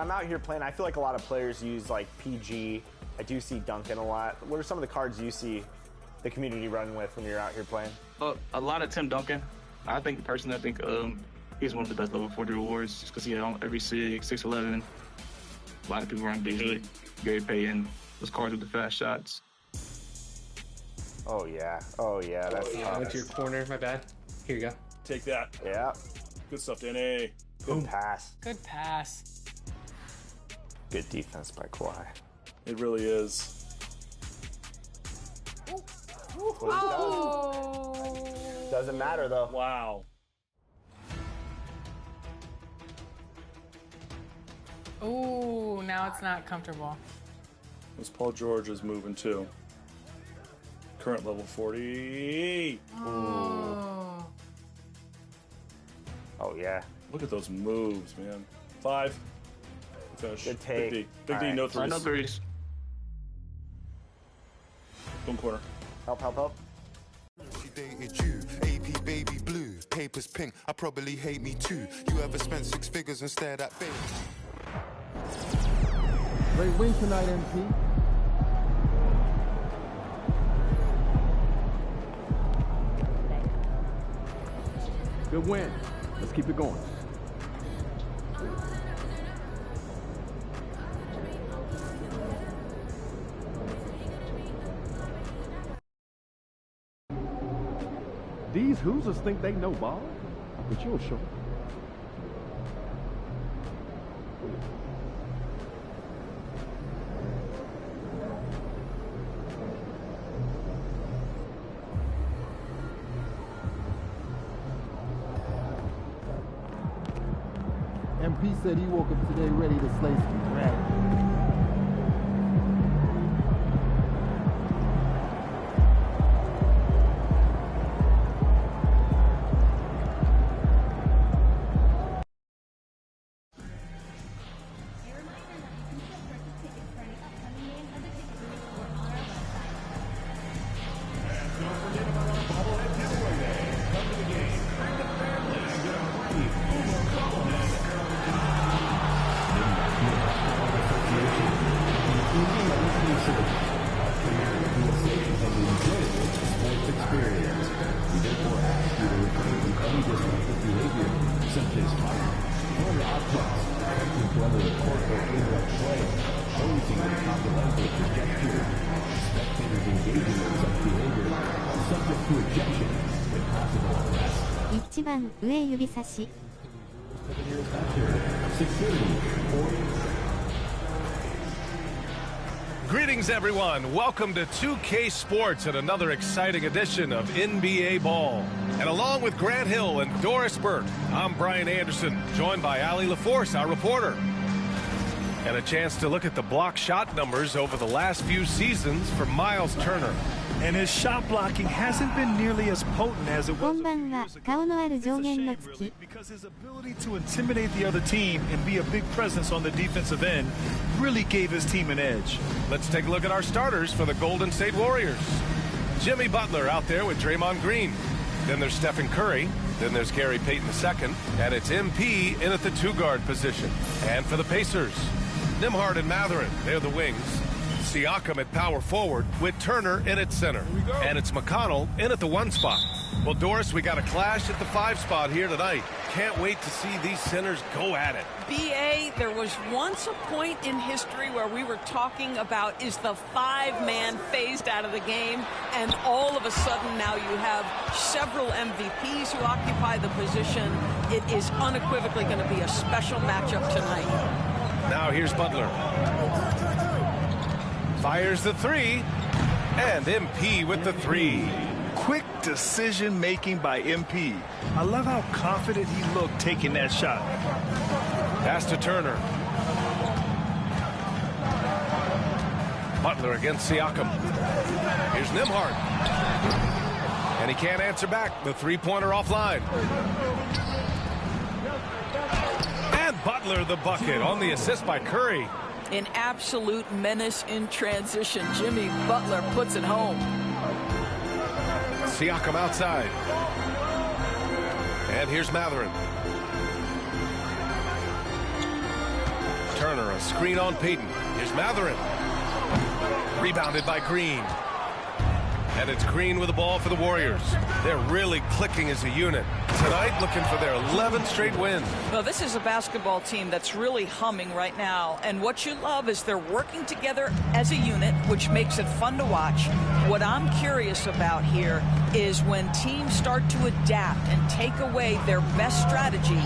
I'm out here playing, I feel like a lot of players use like PG. I do see Duncan a lot. What are some of the cards you see the community run with when you're out here playing? A lot of Tim Duncan. I think he's one of the best level 40 rewards just because he had every 6'11". A lot of people run Beasley, Gary Payton, those cards with the fast shots. Oh yeah, that's I went to your corner, my bad. Here you go. Take that. Yeah. Good stuff, Danny. Good pass. Good pass. Good defense by Kawhi. It really is. Doesn't matter though. Wow. Ooh, now it's not comfortable. This Paul George is moving too. Current level 40. Oh. Oh yeah. Look at those moves, man. 5. Finish. Good take. Big D, no threes. No threes. Boom corner. Help. She dated you, AP baby blue, papers pink, I probably hate me too. You ever spent 6 figures and stared at baby? Great win tonight, MP. Good win. Let's keep it going. These Hoosiers think they know ball, but you'll show. MP said he woke up today ready to slay some dragons. Greetings, everyone. Welcome to 2K Sports and another exciting edition of NBA Ball. And along with Grant Hill and Doris Burke, I'm Brian Anderson, joined by Allie LaForce, our reporter. And a chance to look at the block shot numbers over the last few seasons for Miles Turner. And his shot blocking hasn't been nearly as potent as it was. Because his ability to intimidate the other team and be a big presence on the defensive end really gave his team an edge. Let's take a look at our starters for the Golden State Warriors. Jimmy Butler out there with Draymond Green. Then there's Stephen Curry. Then there's Gary Payton II. And it's MP in at the 2-guard position. And for the Pacers, Nembhard and Mathurin, they're the wings. Siakam at power forward with Turner in at center. And it's McConnell in at the 1 spot. Well, Doris, we got a clash at the 5 spot here tonight. Can't wait to see these centers go at it. B.A., there was once a point in history where we were talking about, is the 5-man phased out of the game? And all of a sudden now you have several MVPs who occupy the position. It is unequivocally going to be a special matchup tonight. Now here's Butler. Fires the 3, and MP with the 3. Quick decision-making by MP. I love how confident he looked taking that shot. Pass to Turner. Butler against Siakam. Here's Nembhard. And he can't answer back. The 3-pointer offline. And Butler the bucket on the assist by Curry. An absolute menace in transition. Jimmy Butler puts it home. Siakam outside. And here's Mathurin. Turner. A screen on Payton. Here's Matherin. Rebounded by Green. And it's Green with the ball for the Warriors. They're really clicking as a unit. Tonight, looking for their 11th straight win. Well, this is a basketball team that's really humming right now. And what you love is they're working together as a unit, which makes it fun to watch. What I'm curious about here is when teams start to adapt and take away their best strategy,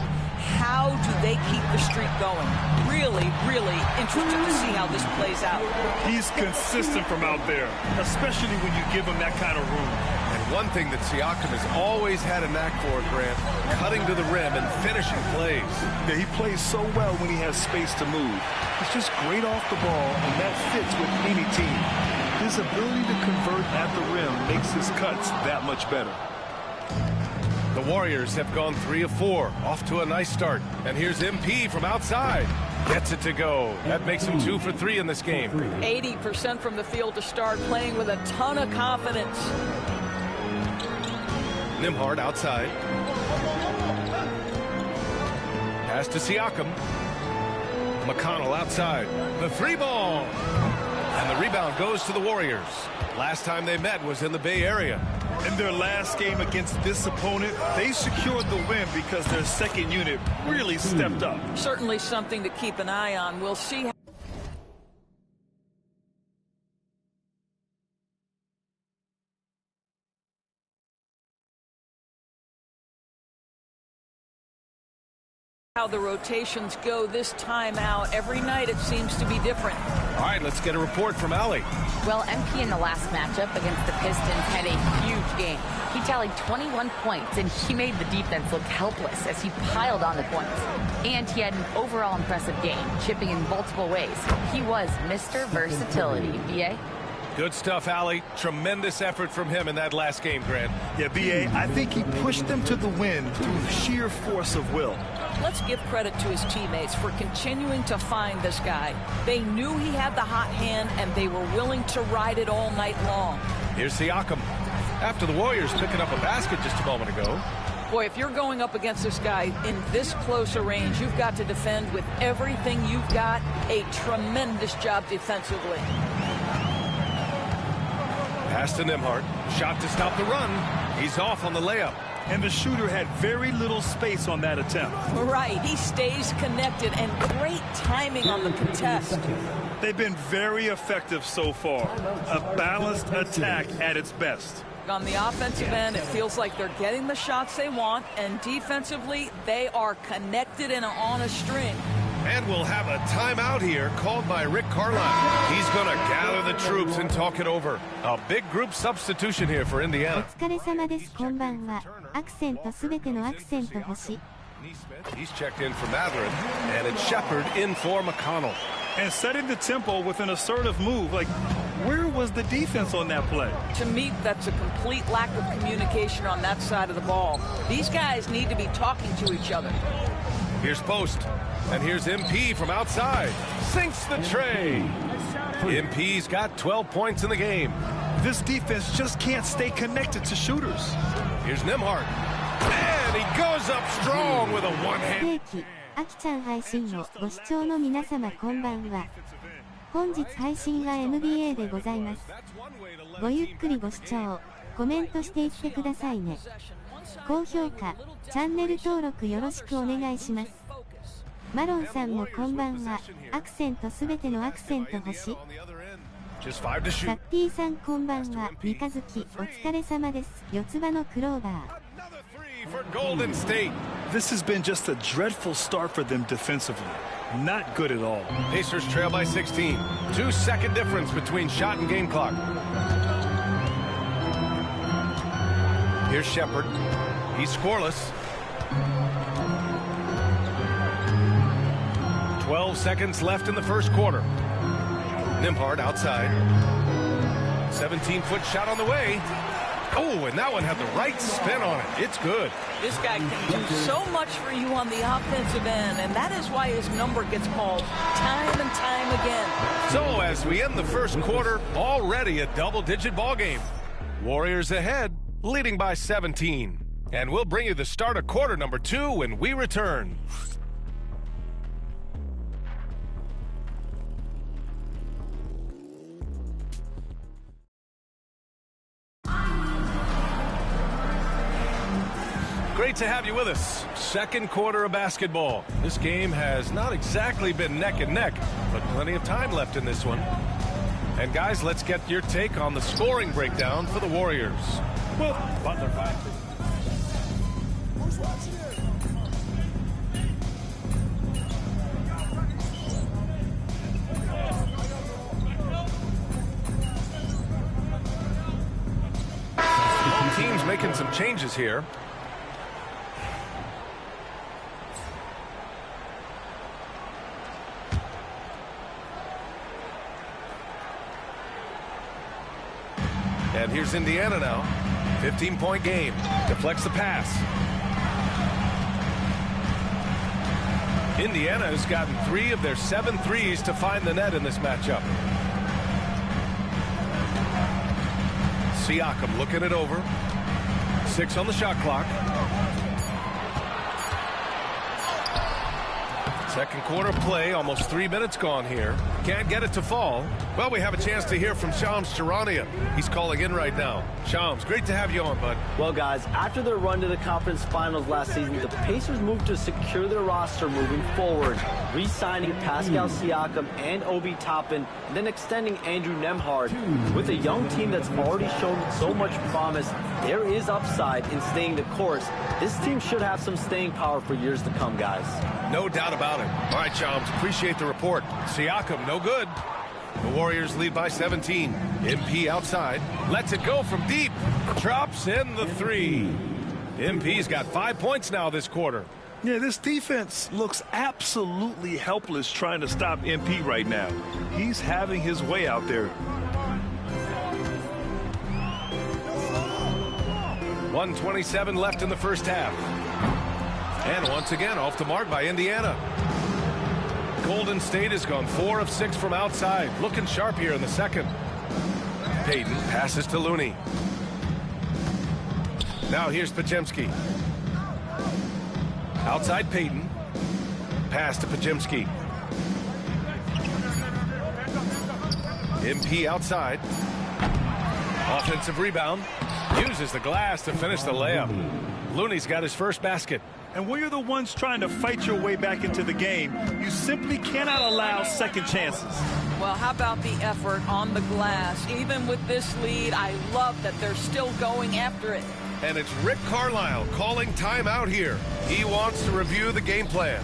how do they keep the streak going? Really, really interested to see how this plays out. He's consistent from out there, especially when you give him that kind of room. And one thing that Siakam has always had a knack for, Grant, cutting to the rim and finishing plays. Yeah, he plays so well when he has space to move. He's just great off the ball, and that fits with any team. His ability to convert at the rim makes his cuts that much better. The Warriors have gone 3 of 4, off to a nice start. And here's MP from outside. Gets it to go. That makes him 2 for 3 in this game. 80% from the field to start, playing with a ton of confidence. Nembhard outside. Pass to Siakam. McConnell outside. The 3-ball. And the rebound goes to the Warriors. Last time they met was in the Bay Area. In their last game against this opponent, they secured the win because their second unit really stepped up. Certainly something to keep an eye on. We'll see how the rotations go this time out. Every night it seems to be different. All right, let's get a report from Allie. Well, MP in the last matchup against the Pistons had a huge game. He tallied 21 points, and he made the defense look helpless as he piled on the points. And he had an overall impressive game, chipping in multiple ways. He was Mr. Versatility, BA. Good stuff, Allie. Tremendous effort from him in that last game, Grant. Yeah, BA, I think he pushed them to the win through sheer force of will. Let's give credit to his teammates for continuing to find this guy. They knew he had the hot hand, and they were willing to ride it all night long. Here's Siakam. After the Warriors picking up a basket just a moment ago. Boy, if you're going up against this guy in this close a range, you've got to defend with everything you've got. A tremendous job defensively. Pass to Nembhard. Shot to stop the run. He's off on the layup. And the shooter had very little space on that attempt. Right, he stays connected, and great timing on the contest. They've been very effective so far. A balanced attack at its best. On the offensive end, it feels like they're getting the shots they want, and defensively, they are connected and on a string. And we'll have a timeout here called by Rick Carlisle. He's going to gather the troops and talk it over. A big group substitution here for Indiana. お疲れ様です。こんばんは。アクセントすべてのアクセント星。 He's checked in for Matherin, and it's Shepard in for McConnell. And setting the tempo with an assertive move. Like, where was the defense on that play? To me, that's a complete lack of communication on that side of the ball. These guys need to be talking to each other. Here's Post. And here's MP from outside. Sinks the tray. MP's got 12 points in the game. This defense just can't stay connected to shooters. Here's Nembhard. And he goes up strong with a one-hand. あきちゃん配信をご視聴の皆様こんばんは。本日配信は NBA でございます。ごゆっくりご視聴、コメントしていってくださいね。高評価、チャンネル登録よろしくお願いします。マロンさんもこんばんは。アクセントすべてのアクセント星。サッピーさんこんばんは。三日月お疲れ様です。四つ葉のクローバー。For Golden State. This has been just a dreadful start for them defensively. Not good at all. Pacers trail by 16. 2-second difference between shot and game clock. Here's Shepard. He's scoreless. 12 seconds left in the first quarter. Nembhard outside. 17-foot shot on the way. Oh, and that one had the right spin on it. It's good. This guy can do so much for you on the offensive end, and that is why his number gets called time and time again. So as we end the first quarter, already a double-digit ball game. Warriors ahead, leading by 17. And we'll bring you the start of quarter number 2 when we return. great to have you with us. Second quarter of basketball. This game has not exactly been neck and neck, but plenty of time left in this one. And guys, let's get your take on the scoring breakdown for the Warriors. Well, Butler 5. Teams making some changes here. And here's Indiana now. 15-point game. Deflects the pass. Indiana has gotten 3 of their 7 threes to find the net in this matchup. Siakam looking it over. 6 on the shot clock. Second quarter play, almost 3 minutes gone here. Can't get it to fall. Well, we have a chance to hear from Shams Charania. He's calling in right now. Shams, great to have you on, bud. Well, guys, after their run to the conference finals last season, the Pacers moved to secure their roster moving forward, re-signing Pascal Siakam and Obi Toppin, and then extending Andrew Nembhard. With a young team that's already shown so much promise, there is upside in staying the course. This team should have some staying power for years to come, guys. No doubt about it. All right, Shams, appreciate the report. Siakam, no good. The Warriors lead by 17. MP outside. Lets it go from deep. Drops in the 3. MP's got 5 points now this quarter. Yeah, this defense looks absolutely helpless trying to stop MP right now. He's having his way out there. 1:27 left in the first half. And once again, off the mark by Indiana. Golden State has gone 4 of 6 from outside. Looking sharp here in the second. Payton passes to Looney. Now here's Podziemski. Outside Payton. Pass to Podziemski. MP outside. Offensive rebound. Uses the glass to finish the layup. Looney's got his first basket. And when you're the ones trying to fight your way back into the game, you simply cannot allow second chances. Well, how about the effort on the glass? Even with this lead, I love that they're still going after it. And it's Rick Carlisle calling timeout here. He wants to review the game plan.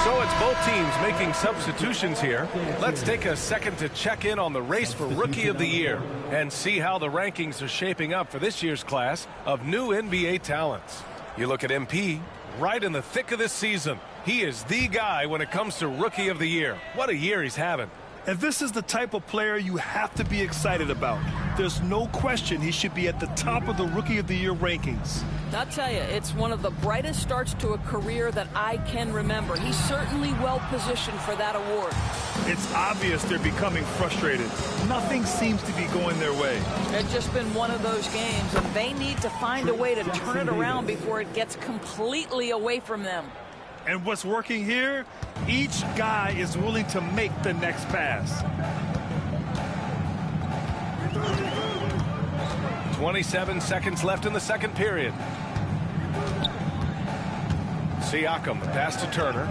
So it's both teams making substitutions here. Let's take a second to check in on the race for Rookie of the Year and see how the rankings are shaping up for this year's class of new NBA talents. You look at MP, right in the thick of this season. He is the guy when it comes to Rookie of the Year. What a year he's having. And this is the type of player you have to be excited about. There's no question he should be at the top of the Rookie of the Year rankings. I'll tell you, it's one of the brightest starts to a career that I can remember. He's certainly well positioned for that award. It's obvious they're becoming frustrated. Nothing seems to be going their way. It's just been one of those games, and they need to find a way to turn it around before it gets completely away from them. And what's working here? Each guy is willing to make the next pass. 27 seconds left in the second period. Siakam, the pass to Turner.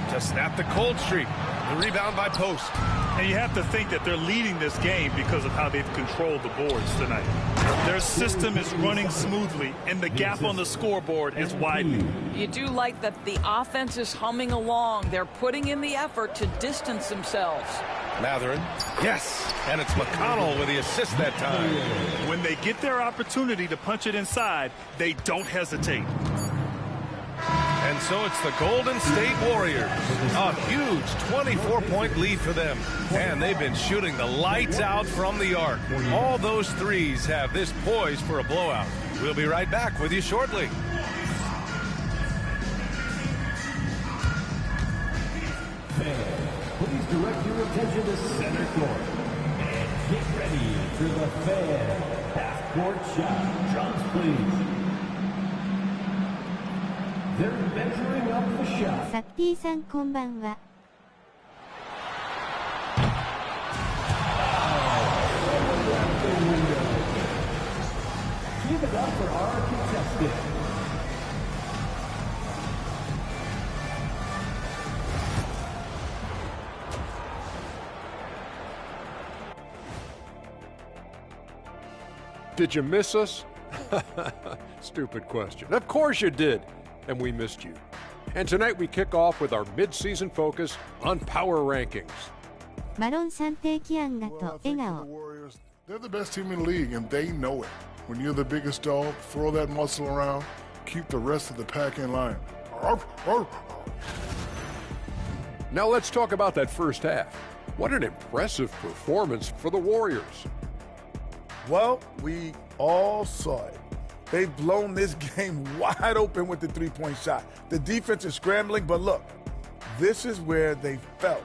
To snap the cold streak. The rebound by Post. And you have to think that they're leading this game because of how they've controlled the boards tonight. Their system is running smoothly, and the gap on the scoreboard is widening. You do like that the offense is humming along. They're putting in the effort to distance themselves. Matherin. Yes. And it's McConnell with the assist that time. When they get their opportunity to punch it inside, they don't hesitate. And so it's the Golden State Warriors. A huge 24-point lead for them. And they've been shooting the lights out from the arc. All those threes have this poised for a blowout. We'll be right back with you shortly. Please direct your attention to center court. And get ready for the Fan half-court shot. Drums, please. They're measuring up the shot. サッティさんこんばんは。All-Star contestant. Did you miss us? Stupid question. Of course you did, and we missed you. And tonight we kick off with our mid-season focus on power rankings. マロンさん低気案がと笑顔。 They're the best team in the league, and they know it. When you're the biggest dog, throw that muscle around, keep the rest of the pack in line. Now let's talk about that first half. What an impressive performance for the Warriors. Well, we all saw it. They've blown this game wide open with the three-point shot. The defense is scrambling, but look, this is where they felt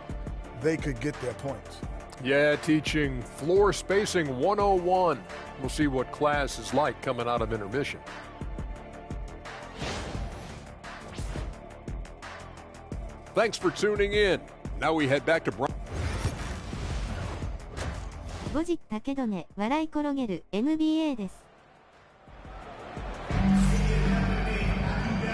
they could get their points. Yeah, teaching floor spacing 101. We'll see what class is like coming out of intermission. Thanks for tuning in. Now we head back to Brian. 5時だけどね、笑い転げる NBA です。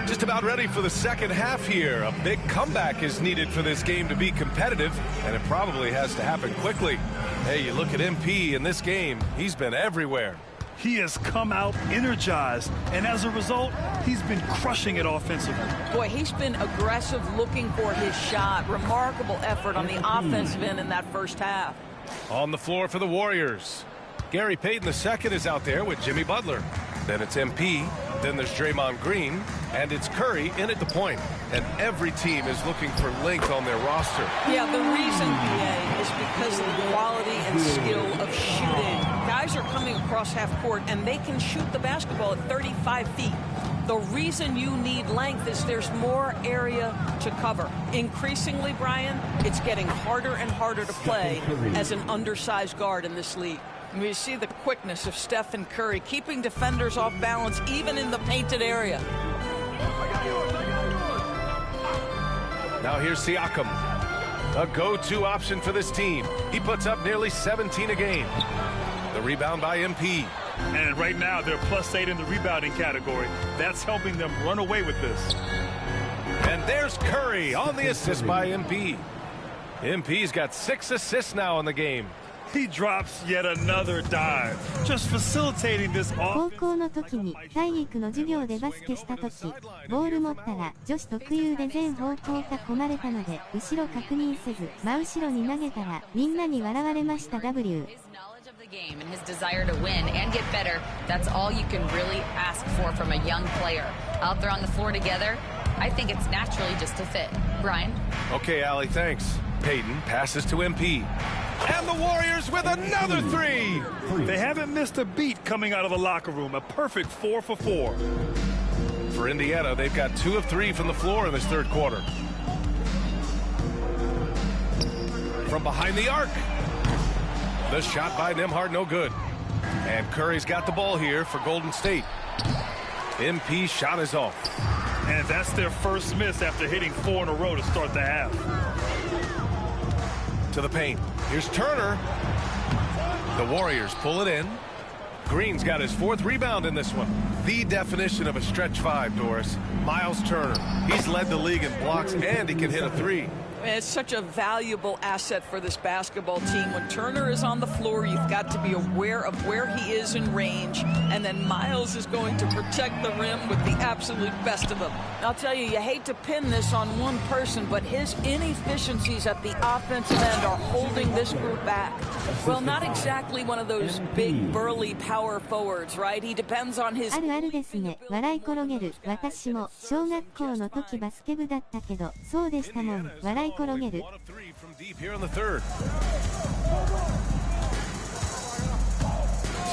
Just about ready for the second half here. A big comeback is needed for this game to be competitive, and it probably has to happen quickly. Hey, you look at MP in this game, he's been everywhere. He has come out energized, and as a result, he's been crushing it offensively. Boy, he's been aggressive looking for his shot. Remarkable effort on the offensive end in that first half. On the floor for the Warriors, Gary Payton II is out there with Jimmy Butler. Then it's MP, then there's Draymond Green, and it's Curry in at the point. And every team is looking for length on their roster. Yeah, the reason, BA, is because of the quality and skill of shooting. Guys are coming across half court, and they can shoot the basketball at 35 feet. The reason you need length is there's more area to cover. Increasingly, Brian, it's getting harder and harder to play as an undersized guard in this league. We see the quickness of Stephen Curry, keeping defenders off balance even in the painted area. Now here's Siakam, a go-to option for this team. He puts up nearly 17 a game. The rebound by MP. And right now, they're +8 in the rebounding category. That's helping them run away with this. And there's Curry on the assist by MP. MP's got 6 assists now in the game. He drops yet another dive, just facilitating this 高校の時に体育の授業でバスケした時、ボール持ったら女子特有で全方向囲まれたので後ろ確認せず真後ろに投げたらみんなに笑われました W。 Game and his desire to win and get better, that's all you can really ask for from a young player. Out there on the floor together, I think it's naturally just a fit. Brian? Okay, Allie, thanks. Payton passes to MP. And the Warriors with another three! They haven't missed a beat coming out of the locker room. A perfect 4 for 4. For Indiana, they've got 2 of 3 from the floor in this third quarter. From behind the arc. The shot by Nembhard, no good. And Curry's got the ball here for Golden State. MP's shot is off. And that's their first miss after hitting 4 in a row to start the half. To the paint. Here's Turner. The Warriors pull it in. Green's got his 4th rebound in this one. The definition of a stretch 5, Doris. Miles Turner. He's led the league in blocks, and he can hit a 3. It's such a valuable asset for this basketball team. When Turner is on the floor, you've got to be aware of where he is in range, and then Miles is going to protect the rim with the absolute best of them. I'll tell you, you hate to pin this on one person, but his inefficiencies at the offensive end are holding this group back. Well, not exactly one of those big, burly power forwards, right? He depends on his... あるあるですね。笑い転げる。私も小学校の時バスケ部だったけど、そうでしたもん。笑い転げる。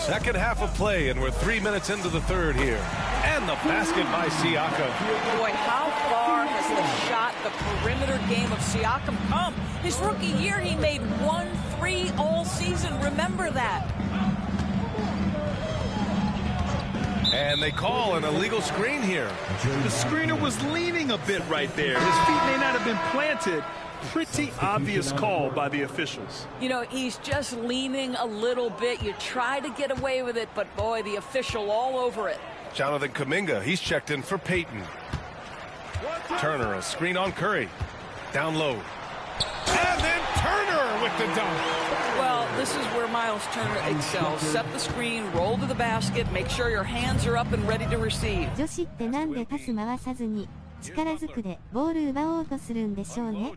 Second half of play, and we're 3 minutes into the third here. And the basket by Siakam. Boy, how far has the shot, the perimeter game of Siakam come? His rookie year, he made 1 3 all season. Remember that. And they call an illegal screen here. The screener was leaning a bit right there. His feet may not have been planted. Pretty obvious call by the officials. You know, he's just leaning a little bit. You try to get away with it, but boy, the official all over it. Jonathan Kuminga, he's checked in for Payton. Turner, a screen on Curry. Down low. And then Turner with the dunk. Well, this is where Miles Turner excels. Set the screen, roll to the basket, make sure your hands are up and ready to receive. 女子ってなんでパス回さずに力ずくでボール奪おうとするんでしょうね。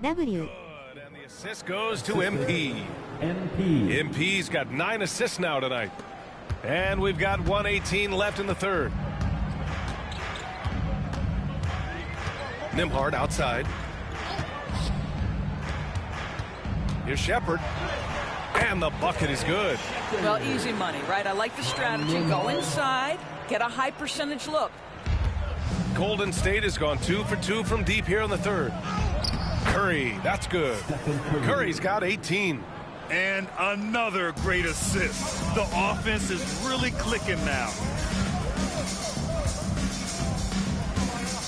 W. And the assist goes to MP. MP's got 9 assists now tonight. And we've got 1:18 left in the third. Nembhard outside. Here's Shepard. And the bucket is good. Well, easy money, right? I like the strategy. Go inside, get a high percentage look. Golden State has gone 2 for 2 from deep here in the third. Curry, that's good. Curry's got 18. And another great assist. The offense is really clicking now.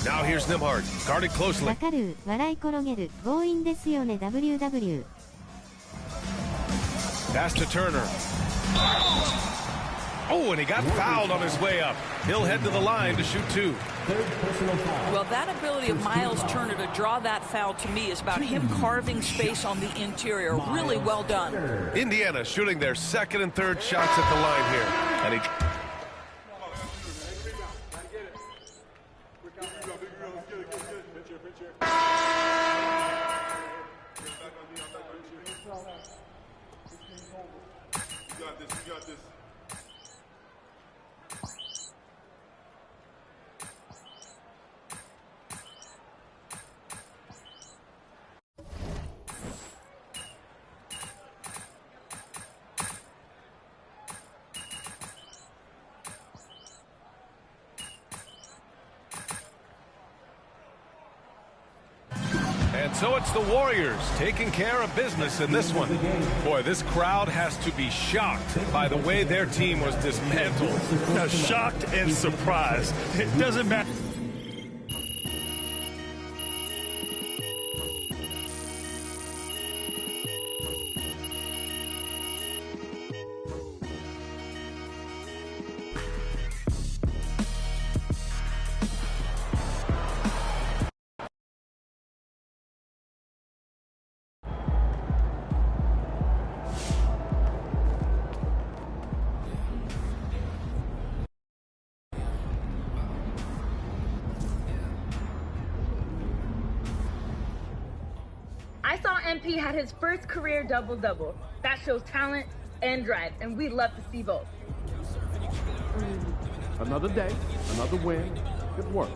Now here's Nembhard, guarded closely. わかる、笑い転げる、強引ですよね WW. Pass to Turner. Oh, and he got fouled on his way up. He'll head to the line to shoot 2. Well, that ability of Miles Turner to draw that foul to me is about him carving space on the interior. Really well done. Indiana shooting their second and third shots at the line here. And he... And so it's the Warriors taking care of business in this one. Boy, this crowd has to be shocked by the way their team was dismantled. Now, shocked and surprised. It doesn't matter. I saw MP had his first career double-double. That shows talent and drive, and we'd love to see both. Another day, another win. Good work.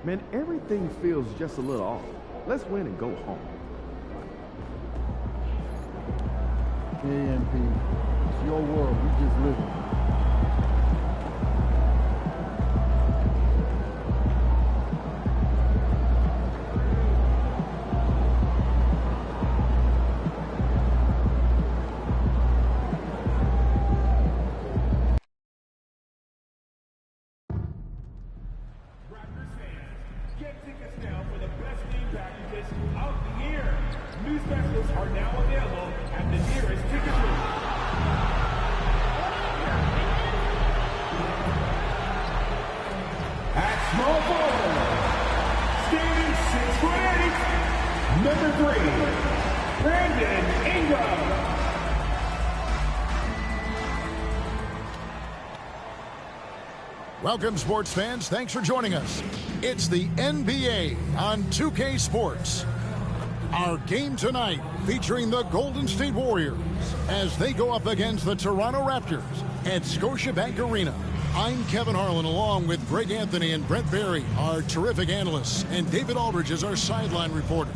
Man, everything feels just a little off. Let's win and go home. AMP, it's your world. We just live in it. Get tickets now for the best game packages of the year. New specials are now available at the nearest ticket booth. At small forward, standing 6'8", number 3, Brandon Ingram. Welcome, sports fans. Thanks for joining us. It's the NBA on 2K Sports. Our game tonight featuring the Golden State Warriors as they go up against the Toronto Raptors at Scotiabank Arena. I'm Kevin Harlan along with Greg Anthony and Brent Barry, our terrific analysts, and David Aldridge is our sideline reporter.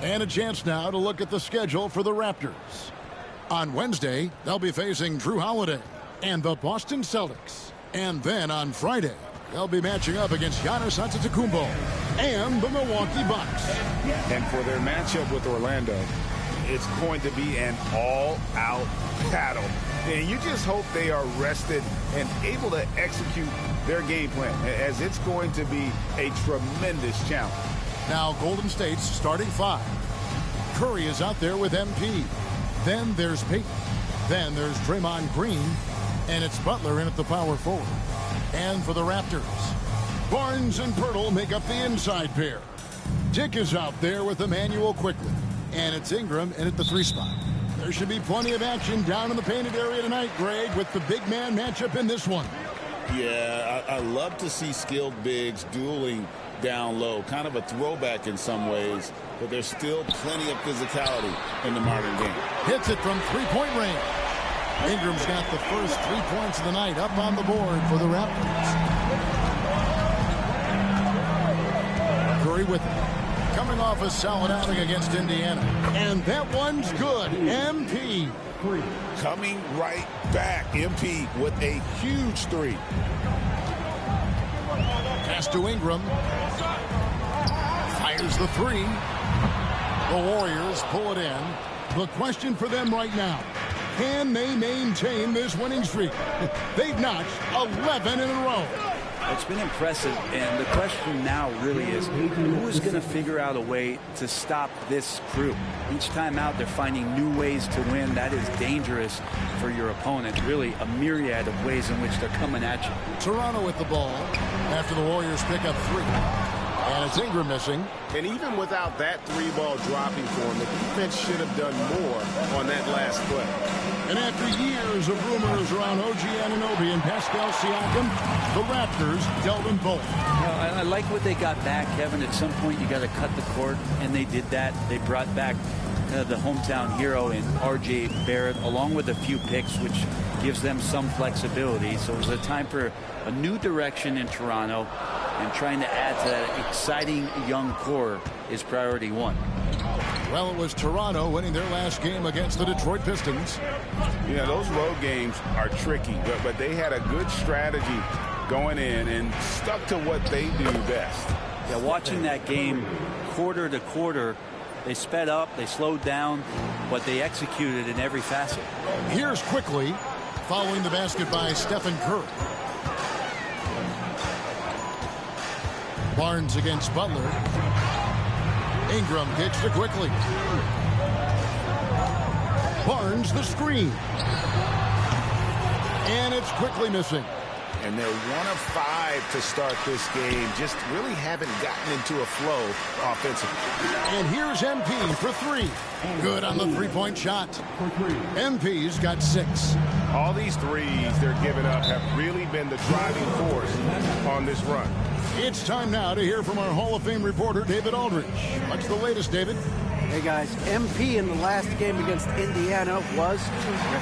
And a chance now to look at the schedule for the Raptors. On Wednesday, they'll be facing Drew Holiday and the Boston Celtics. And then on Friday, they'll be matching up against Giannis Antetokounmpo and the Milwaukee Bucks. And for their matchup with Orlando, it's going to be an all-out battle. And you just hope they are rested and able to execute their game plan, as it's going to be a tremendous challenge. Now Golden State's starting five. Curry is out there with MP. Then there's Payton. Then there's Draymond Green. And it's Butler in at the power forward. And for the Raptors, Barnes and Pirtle make up the inside pair. Dick is out there with Emmanuel quickly. And it's Ingram in at the 3 spot. There should be plenty of action down in the painted area tonight, Greg, with the big man matchup in this one. Yeah, I love to see skilled bigs dueling down low. Kind of a throwback in some ways, but there's still plenty of physicality in the modern game. Hits it from three-point range. Ingram's got the first 3 points of the night up on the board for the Raptors. Curry with it. Coming off a solid outing against Indiana. And that one's good. MP. Coming right back. MP with a huge 3. Pass to Ingram. Fires the 3. The Warriors pull it in. The question for them right now, can they maintain this winning streak? They've notched 11 in a row. It's been impressive, and the question now really is, who is going to figure out a way to stop this crew? Each time out, they're finding new ways to win. That is dangerous for your opponent. Really, a myriad of ways in which they're coming at you. Toronto with the ball after the Warriors pick up 3. And it's Ingram missing. And even without that 3-ball dropping for him, the defense should have done more on that last play. And after years of rumors around OG Anunoby and Pascal Siakam, the Raptors dealt them both. I like what they got back, Kevin. At some point, you got to cut the cord, and they did that. They brought back the hometown hero in R.J. Barrett, along with a few picks, which gives them some flexibility. So it was a time for a new direction in Toronto, and trying to add to that exciting young core is priority 1. Well, it was Toronto winning their last game against the Detroit Pistons. You know, those road games are tricky, but they had a good strategy going in and stuck to what they do best. Yeah, watching that game quarter to quarter, they sped up, they slowed down, but they executed in every facet. Here's quickly, following the basket by Stephen Curry. Barnes against Butler. Ingram gets to quickly. Barnes the screen. And it's quickly missing. And they're 1 of 5 to start this game. Just really haven't gotten into a flow offensively. And here's MP for 3. Good on the 3-point shot. MP's got 6. All these threes they're giving up have really been the driving force on this run. It's time now to hear from our Hall of Fame reporter, David Aldridge. What's the latest, David? Hey, guys. MP in the last game against Indiana was terrific.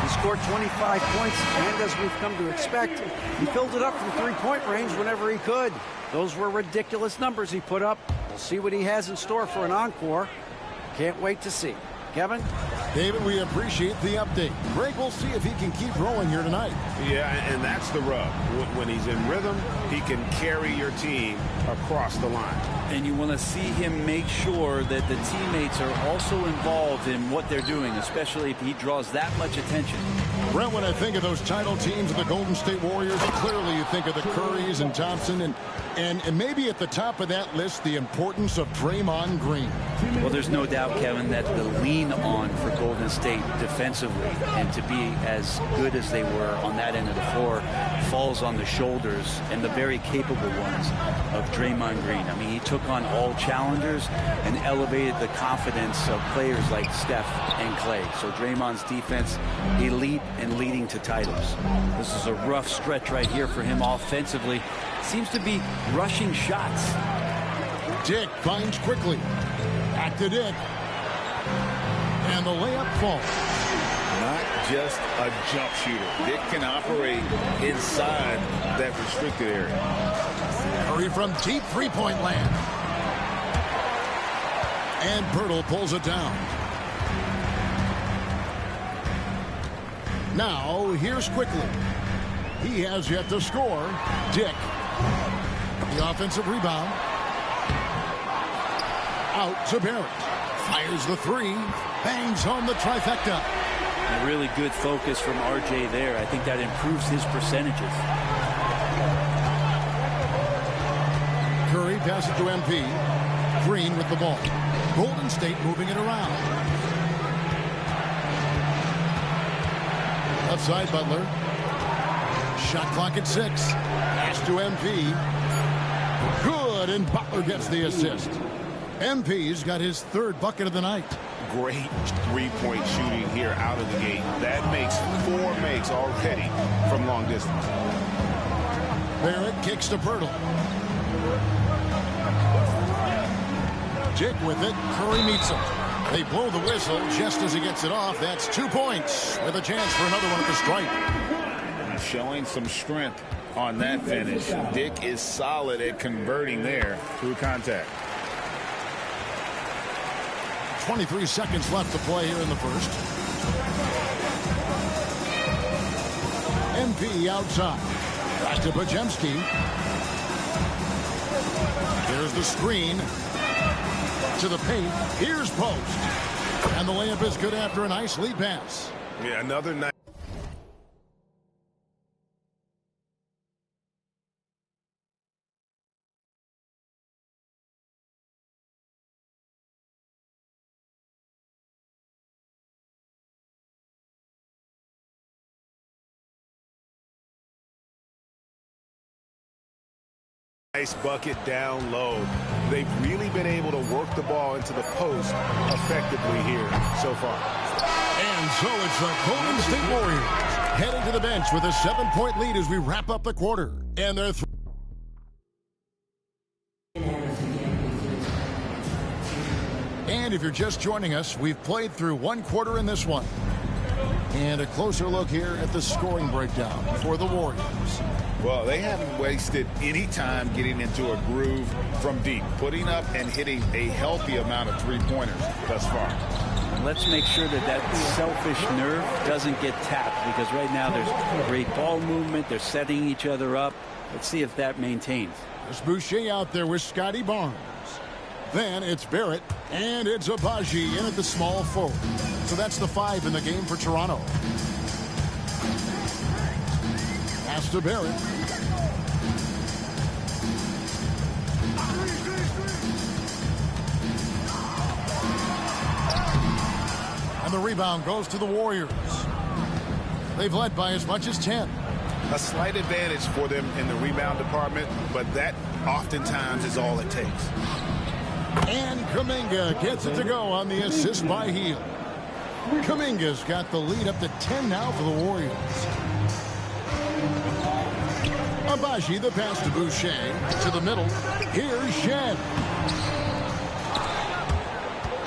He scored 25 points, and as we've come to expect, he filled it up from 3-point range whenever he could. Those were ridiculous numbers he put up. We'll see what he has in store for an encore. Can't wait to see. Kevin? David, we appreciate the update. Greg, we'll see if he can keep rolling here tonight. Yeah, and that's the rub. When he's in rhythm, he can carry your team across the line. And you want to see him make sure that the teammates are also involved in what they're doing, especially if he draws that much attention. Brent, when I think of those title teams of the Golden State Warriors, clearly you think of the Currys and Thompson, and maybe at the top of that list, the importance of Draymond Green. Well, there's no doubt, Kevin, that the lean on for Golden State defensively and to be as good as they were on that end of the floor falls on the shoulders and the very capable ones of Draymond Green. I mean, he took on all challengers and elevated the confidence of players like Steph and Clay. So Draymond's defense, elite and leading to titles. This is a rough stretch right here for him offensively. Seems to be rushing shots. Dick finds quickly. Back to Dick. And the layup falls. Not just a jump shooter. Dick can operate inside that restricted area. Curry from deep 3-point land. And Pirtle pulls it down. Now, here's quickly. He has yet to score. Dick. The offensive rebound. Out to Barrett. Fires the 3. Bangs home the trifecta. A really good focus from RJ there. I think that improves his percentages. Curry passes to MP. Green with the ball. Golden State moving it around. Left side, Butler. Shot clock at 6. Pass to MP. Good, and Butler gets the assist. MP's got his 3rd bucket of the night. Great three-point shooting here out of the gate. That makes 4 makes already from long distance. Barrett kicks to Pirtle. Dick with it. Curry meets him. They blow the whistle just as he gets it off. That's 2 points with a chance for another one at the stripe. Showing some strength on that finish. Dick is solid at converting there through contact. 23 seconds left to play here in the first. MP outside. Back to Podziemski. Here's the screen. To the paint. Here's post. And the layup is good after a nice lead pass. Yeah, another nice. Nice bucket down low. They've really been able to work the ball into the post effectively here so far. And so it's the Golden State Warriors heading to the bench with a 7-point lead as we wrap up the quarter. And they're And if you're just joining us, we've played through 1 quarter in this one. And a closer look here at the scoring breakdown for the Warriors. Well, they haven't wasted any time getting into a groove from deep, putting up and hitting a healthy amount of three-pointers thus far. Let's make sure that that selfish nerve doesn't get tapped, because right now there's great ball movement. They're setting each other up. Let's see if that maintains. There's Boucher out there with Scotty Barnes. Then it's Barrett, and it's Abaji in at the small forward. So that's the 5 in the game for Toronto. Pass to Barrett. And the rebound goes to the Warriors. They've led by as much as 10. A slight advantage for them in the rebound department, but that oftentimes is all it takes. And Kuminga gets it to go on the assist by Hield. Kuminga's got the lead up to 10 now for the Warriors. Abaji, the pass to Boucher. To the middle. Here's Shen.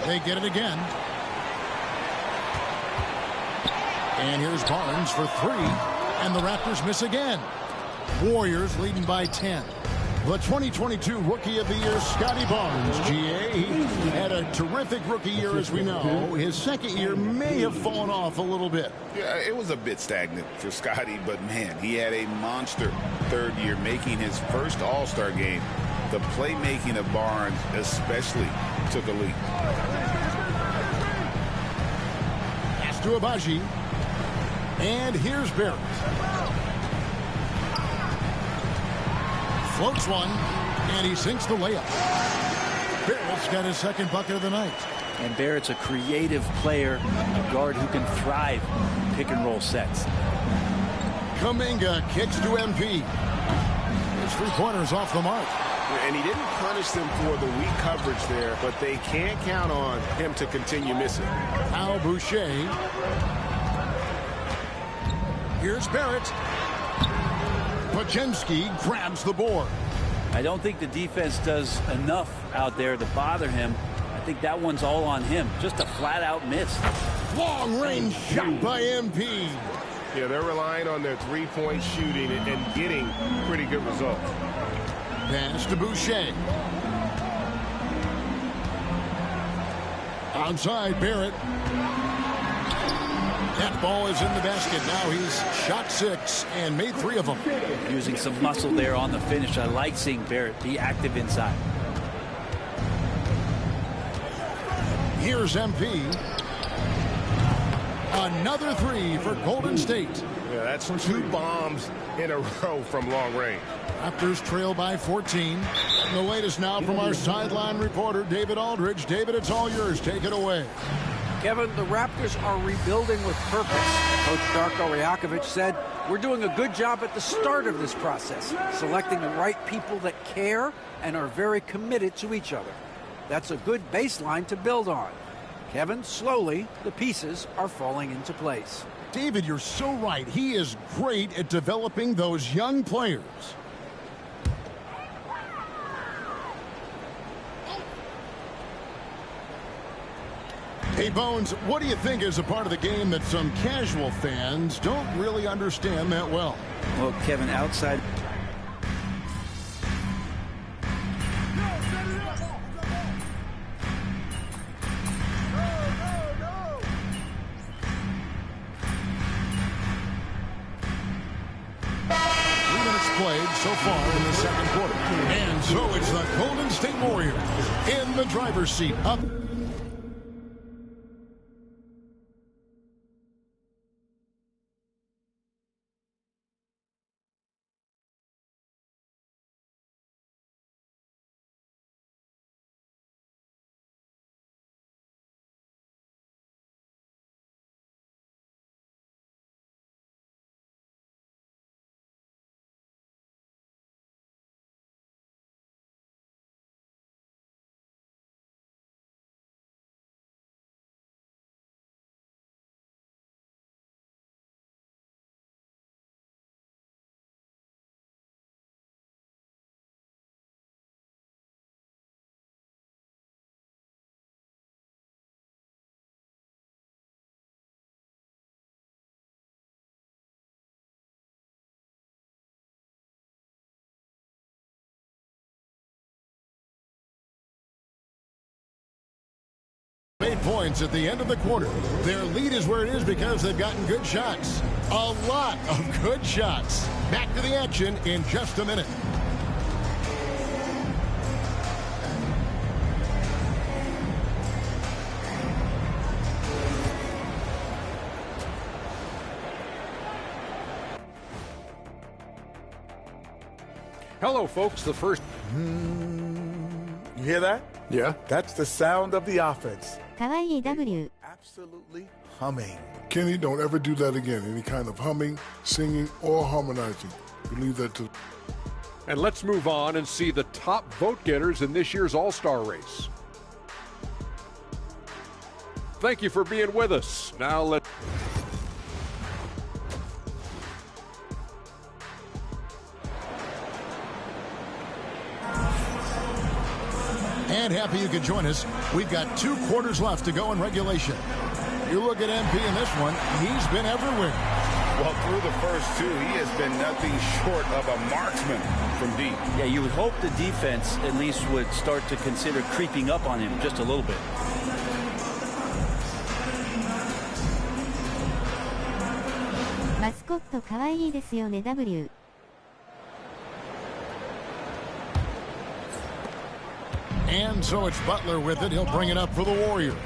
They get it again. And here's Barnes for 3. And the Raptors miss again. Warriors leading by 10. The 2022 Rookie of the Year, Scotty Barnes, GA. He had a terrific rookie year, as we know. His second year may have fallen off a little bit. Yeah, it was a bit stagnant for Scotty, but man, he had a monster third year, making his first All-Star game. The playmaking of Barnes especially took a leap. Pass to Abaji. And here's Barrett. Floats one, and he sinks the layup. Barrett's got his second bucket of the night. And Barrett's a creative player, a guard who can thrive in pick-and-roll sets. Kuminga kicks to MP. His 3-pointers off the mark. And he didn't punish them for the weak coverage there, but they can't count on him to continue missing. Now Boucher. Here's Barrett. Podziemski grabs the board. I don't think the defense does enough out there to bother him. I think that one's all on him. Just a flat-out miss. Long-range shot by MP. Yeah, they're relying on their three-point shooting and getting pretty good results. Pass to Boucher. Outside, Barrett. That ball is in the basket. Now he's shot 6 and made 3 of them. Using some muscle there on the finish. I like seeing Barrett be active inside. Here's MP. Another three for Golden State. Yeah, that's 2 bombs in a row from long range. Raptors trail by 14. The latest now from our sideline reporter, David Aldridge. David, it's all yours. Take it away. Kevin, the Raptors are rebuilding with purpose. Coach Darko Rajakovic said, we're doing a good job at the start of this process, selecting the right people that care and are very committed to each other. That's a good baseline to build on. Kevin, slowly, the pieces are falling into place. David, you're so right. He is great at developing those young players. Hey, Bones, what do you think is a part of the game that some casual fans don't really understand that well? Well, Kevin, outside... Played so far in the second quarter. And so it's the Golden State Warriors in the driver's seat. Up. Points at the end of the quarter. Their lead is where it is because they've gotten good shots. A lot of good shots. Back to the action in just a minute. Hello, folks. The first... You hear that? Yeah. That's the sound of the offense. Kawaii W. Absolutely humming. Kenny, don't ever do that again. Any kind of humming, singing, or harmonizing. You leave that to... And let's move on and see the top vote getters in this year's All-Star race. Thank you for being with us. Now let's... And happy you could join us. We've got 2 quarters left to go in regulation. You look at MP in this one, he's been everywhere. Well, through the first 2, he has been nothing short of a marksman from deep. Yeah, you would hope the defense at least would start to consider creeping up on him just a little bit. Mascot 可愛いですよね W. And so it's Butler with it. He'll bring it up for the Warriors.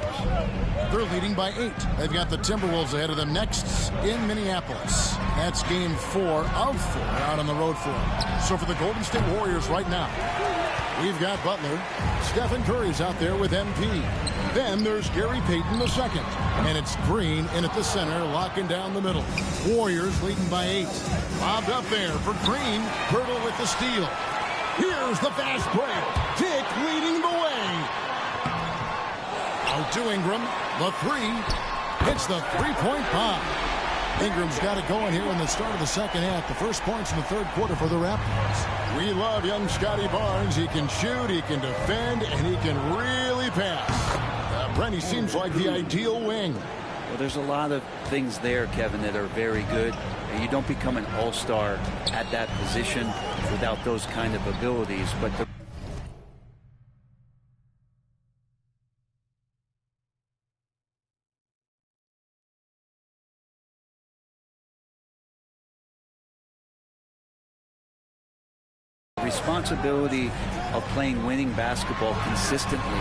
They're leading by 8. They've got the Timberwolves ahead of them next in Minneapolis. That's game 4 of 4 out on the road for them. So for the Golden State Warriors right now, we've got Butler. Stephen Curry's out there with MP. Then there's Gary Payton II. And it's Green in at the center, locking down the middle. Warriors leading by 8. Lobbed up there for Green. Hurdle with the steal. Here's the fast break. Tick leading the way. Out to Ingram. The 3. Hits the three-point bomb. Ingram's got it going here in the start of the second half. The first points in the third quarter for the Raptors. We love young Scotty Barnes. He can shoot, he can defend, and he can really pass. Brent, he seems like the ideal wing. Well, there's a lot of things there, Kevin, that are very good. You don't become an all-star at that position without those kind of abilities. But the responsibility of playing winning basketball consistently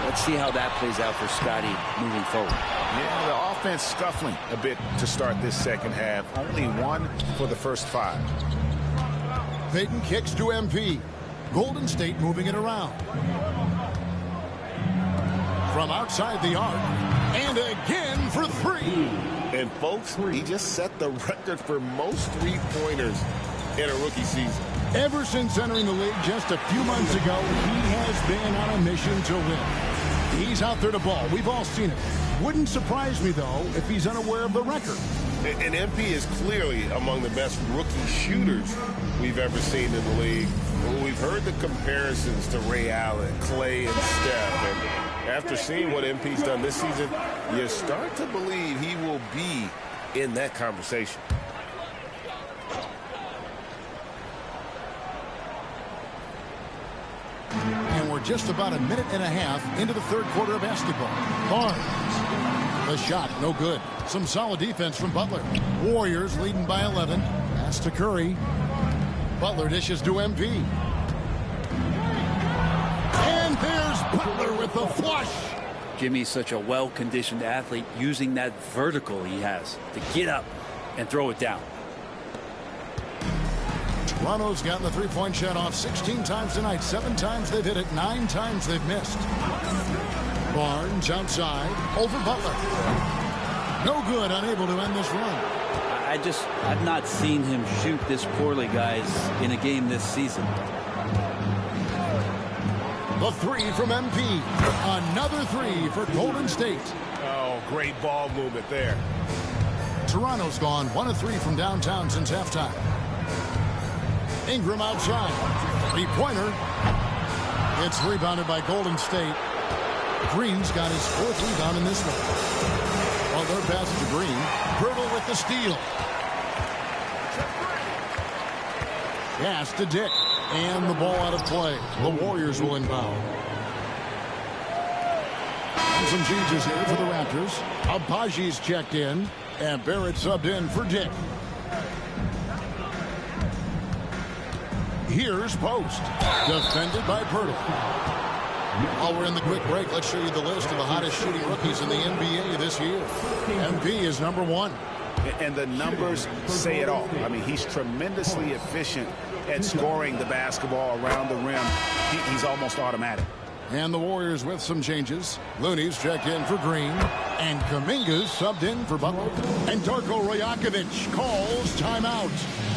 Let's see how that plays out for Scotty moving forward. Yeah, the offense scuffling a bit to start this second half. Only 1 for the first 5. Peyton kicks to MP. Golden State moving it around. From outside the arc. And again for 3. And folks, he just set the record for most three-pointers in a rookie season. Ever since entering the league just a few months ago, he has been on a mission to win. He's out there to ball. We've all seen it. Wouldn't surprise me, though, if he's unaware of the record. And MP is clearly among the best rookie shooters we've ever seen in the league. We've heard the comparisons to Ray Allen, Clay, and Steph. And after seeing what MP's done this season, you start to believe he will be in that conversation. And we're just about a minute and a half into the third quarter of basketball. Barnes. The shot, no good. Some solid defense from Butler. Warriors leading by 11. Pass to Curry. Butler dishes to MP. And there's Butler with the flush. Jimmy's such a well-conditioned athlete, using that vertical he has to get up and throw it down. Toronto's gotten the three-point shot off 16 times tonight. 7 times they've hit it. 9 times they've missed. Barnes outside over Butler. No good, unable to end this run. I've not seen him shoot this poorly, guys, in a game this season. The 3 from MP. Another 3 for Golden State. Oh, great ball movement there. Toronto's gone 1 of 3 from downtown since halftime. Ingram outside. 3-pointer. It's rebounded by Golden State. Green's got his 4th rebound in this one. Well, their pass to Green. Hurdle with the steal. Pass to Dick. And the ball out of play. The Warriors will inbound. And some changes here for the Raptors. Abaji's checked in. And Barrett subbed in for Dick. Here's Post. Defended by Pirtle. While we're in the quick break, let's show you the list of the hottest shooting rookies in the NBA this year. MP is number 1. And the numbers say it all. I mean, he's tremendously efficient at scoring the basketball around the rim. He's almost automatic. And the Warriors with some changes. Looney's checked in for Green. And Kuminga's subbed in for Butler. And Darko Rajakovic calls timeout.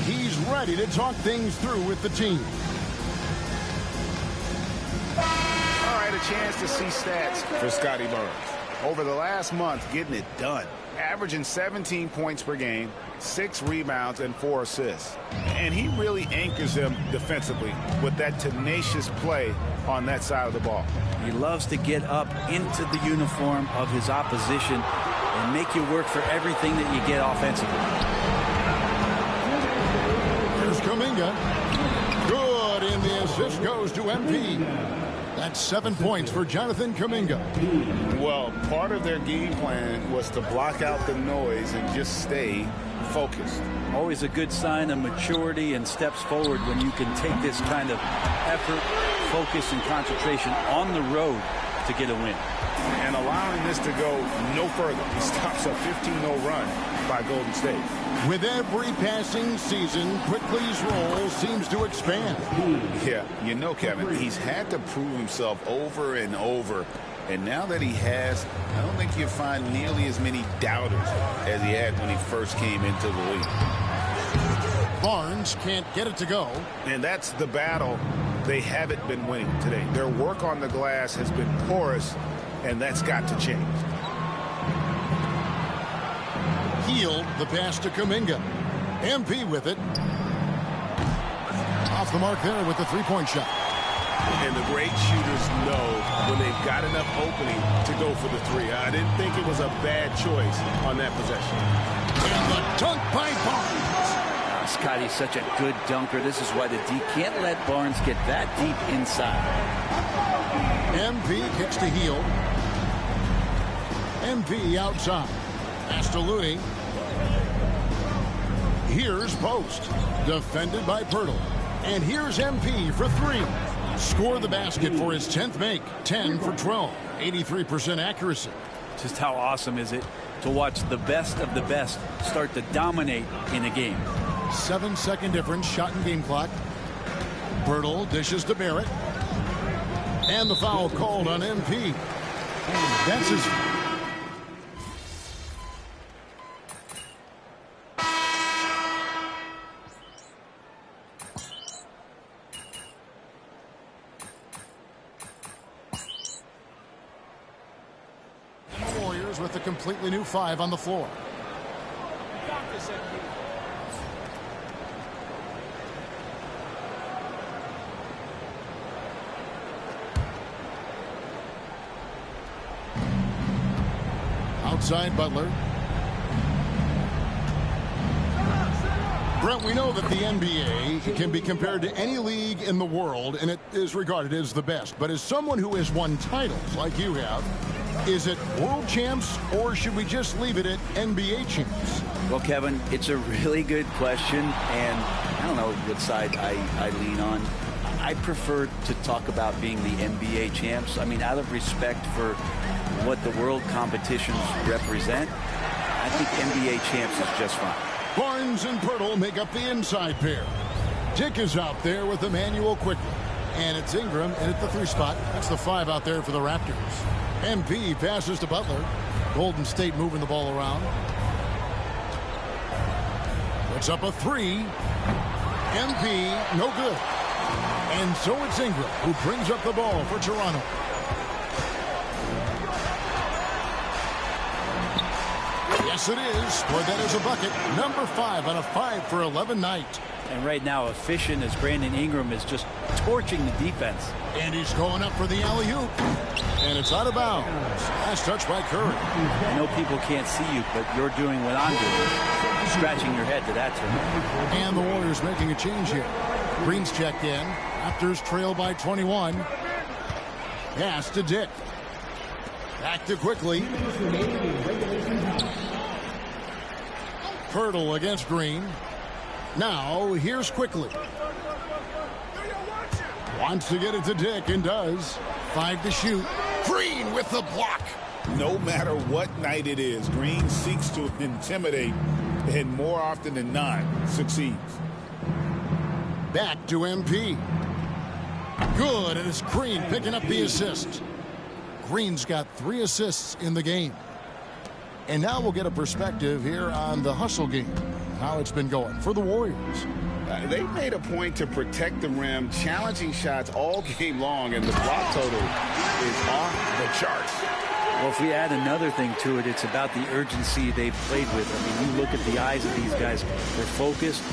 He's ready to talk things through with the team. All right, a chance to see stats for Scotty Barnes. Over the last month, getting it done. Averaging 17 points per game, 6 rebounds, and 4 assists. And he really anchors them defensively with that tenacious play on that side of the ball. He loves to get up into the uniform of his opposition and make you work for everything that you get offensively. Here's Kuminga. Good, and the assist goes to MP. That's 7 points for Jonathan Kuminga. Well, part of their game plan was to block out the noise and just stay focused. Always a good sign of maturity and steps forward when you can take this kind of effort, focus, and concentration on the road to get a win. And allowing this to go no further. He stops a 15-0 run by Golden State. With every passing season, Quickly's role seems to expand. Yeah, you know, Kevin, he's had to prove himself over and over. And now that he has, I don't think you'll find nearly as many doubters as he had when he first came into the league. Barnes can't get it to go. And that's the battle they haven't been winning today. Their work on the glass has been porous, and that's got to change. Healed the pass to Kuminga. MP with it. Off the mark there with the three-point shot. And the great shooters know when they've got enough opening to go for the three. I didn't think it was a bad choice on that possession. And the dunk by Barnes. Scotty's such a good dunker. This is why the D can't let Barnes get that deep inside. MP kicks to Hield. MP outside. Pass to Looney. Here's Post. Defended by Pirtle. And here's MP for 3. score the basket for his 10th make. 10 for 12. 83% accuracy. Just how awesome is it to watch the best of the best start to dominate in a game. 7-second difference, shot and game clock. Bertle dishes to Barrett. And the foul called on MP. That's his... Warriors with a completely new 5 on the floor. Outside Butler. Brent, we know that the NBA can be compared to any league in the world, and it is regarded as the best. But as someone who has won titles like you have, is it world champs, or should we just leave it at NBA champs? Well, Kevin, it's a really good question, and I don't know what side I lean on. I prefer to talk about being the NBA champs. I mean, out of respect for what the world competitions represent, I think NBA champs is just fine. Barnes and Bertle make up the inside pair. Dick is out there with Emmanuel quickly. And it's Ingram and at the 3 spot. That's the 5 out there for the Raptors. MP passes to Butler. Golden State moving the ball around. Puts up a 3. MP, no good. And so it's Ingram who brings up the ball for Toronto. Yes, it is. Boy, that is a bucket. Number 5 on a 5 for 11 night. And right now, efficient as Brandon Ingram is just torching the defense. And he's going up for the alley-oop. And it's out of bounds. Last touch by Curry. I know people can't see you, but you're doing what I'm doing. Scratching your head to that term. And the Warriors making a change here. Green's checked in. Raptors trail by 21. Pass to Dick. Back to Quickly. Bertle against Green. Now, here's Quickly. Wants to get it to Dick and does. 5 to shoot. Green with the block. No matter what night it is, Green seeks to intimidate and more often than not succeeds. Back to MP. Good, and it's Green picking up the assist. Green's got 3 assists in the game. And now we'll get a perspective here on the hustle game, how it's been going for the Warriors. They made a point to protect the rim, challenging shots all game long, and the block total is off the charts. Well, if we add another thing to it, it's about the urgency they've played with. I mean, you look at the eyes of these guys. They're focused,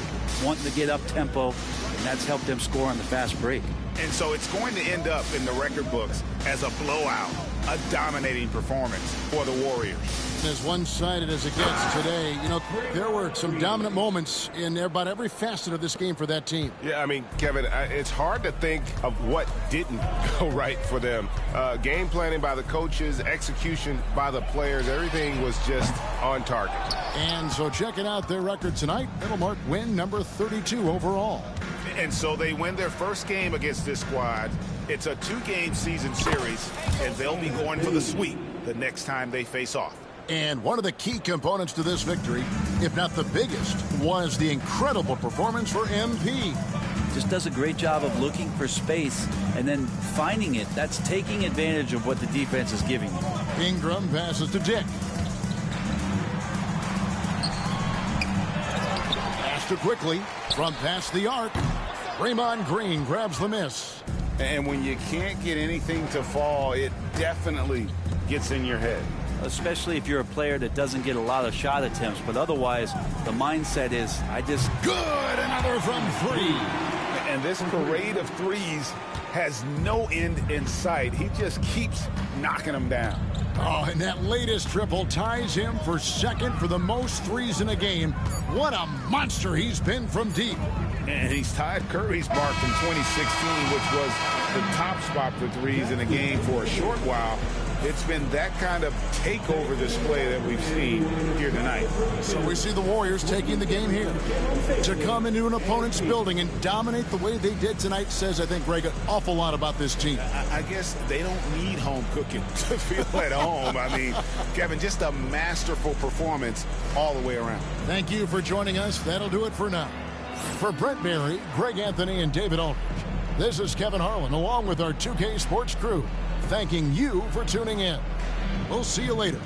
wanting to get up tempo, and that's helped them score on the fast break. And so it's going to end up in the record books as a blowout, a dominating performance for the Warriors. As one-sided as it gets today, you know, there were some dominant moments in about every facet of this game for that team. Yeah, I mean, Kevin, it's hard to think of what didn't go right for them. Game planning by the coaches, execution by the players, everything was just on target. And so checking out their record tonight, it'll mark win number 32 overall. And so they win their first game against this squad. It's a 2-game season series, and they'll be going for the sweep the next time they face off. And one of the key components to this victory, if not the biggest, was the incredible performance for MP. Just does a great job of looking for space and then finding it. That's taking advantage of what the defense is giving you. Ingram passes to Dick. Pass to Quickly from past the arc. Draymond Green grabs the miss. And when you can't get anything to fall, it definitely gets in your head. Especially if you're a player that doesn't get a lot of shot attempts, but otherwise the mindset is I just good. Another from 3, and this parade of threes has no end in sight. He just keeps knocking them down. Oh, and that latest triple ties him for second for the most threes in a game. What a monster he's been from deep. And he's tied Curry's mark from 2016, which was the top spot for threes in the game for a short while. It's been that kind of takeover display that we've seen here tonight. So we see the Warriors taking the game here. To come into an opponent's building and dominate the way they did tonight says, I think, Greg, an awful lot about this team. I guess they don't need home cooking to feel at home. I mean, Kevin, just a masterful performance all the way around. Thank you for joining us. That'll do it for now. For Brent Berry, Greg Anthony, and David Aldridge, this is Kevin Harlan along with our 2K Sports crew, thanking you for tuning in. We'll see you later.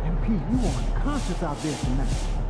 MP, you are unconscious out there tonight.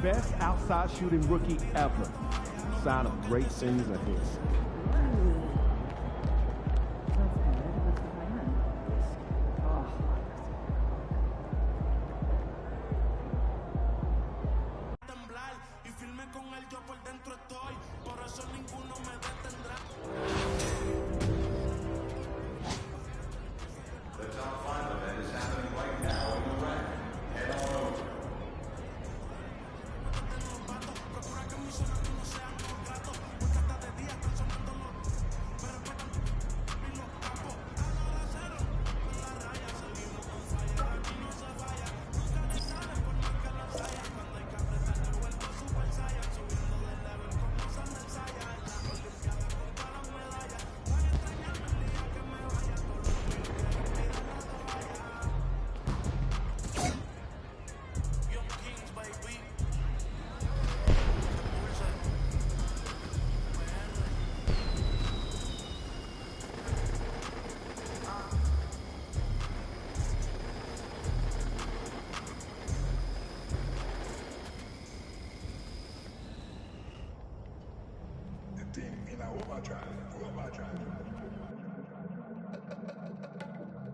Best outside shooting rookie ever. Sign of great things ahead.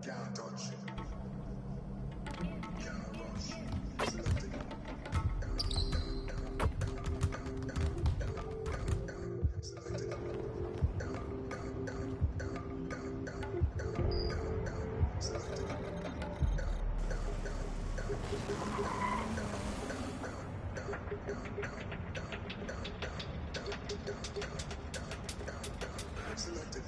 Can't touch. Can't rush. Selected.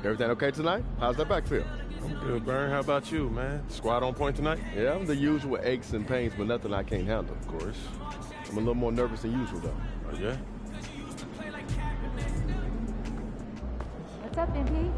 Everything okay tonight? How's that back feel? I'm good, Burn. How about you, man? Squad on point tonight? Yeah, I'm the usual aches and pains, but nothing I can't handle, of course. I'm a little more nervous than usual, though. Oh, yeah? What's up, MP?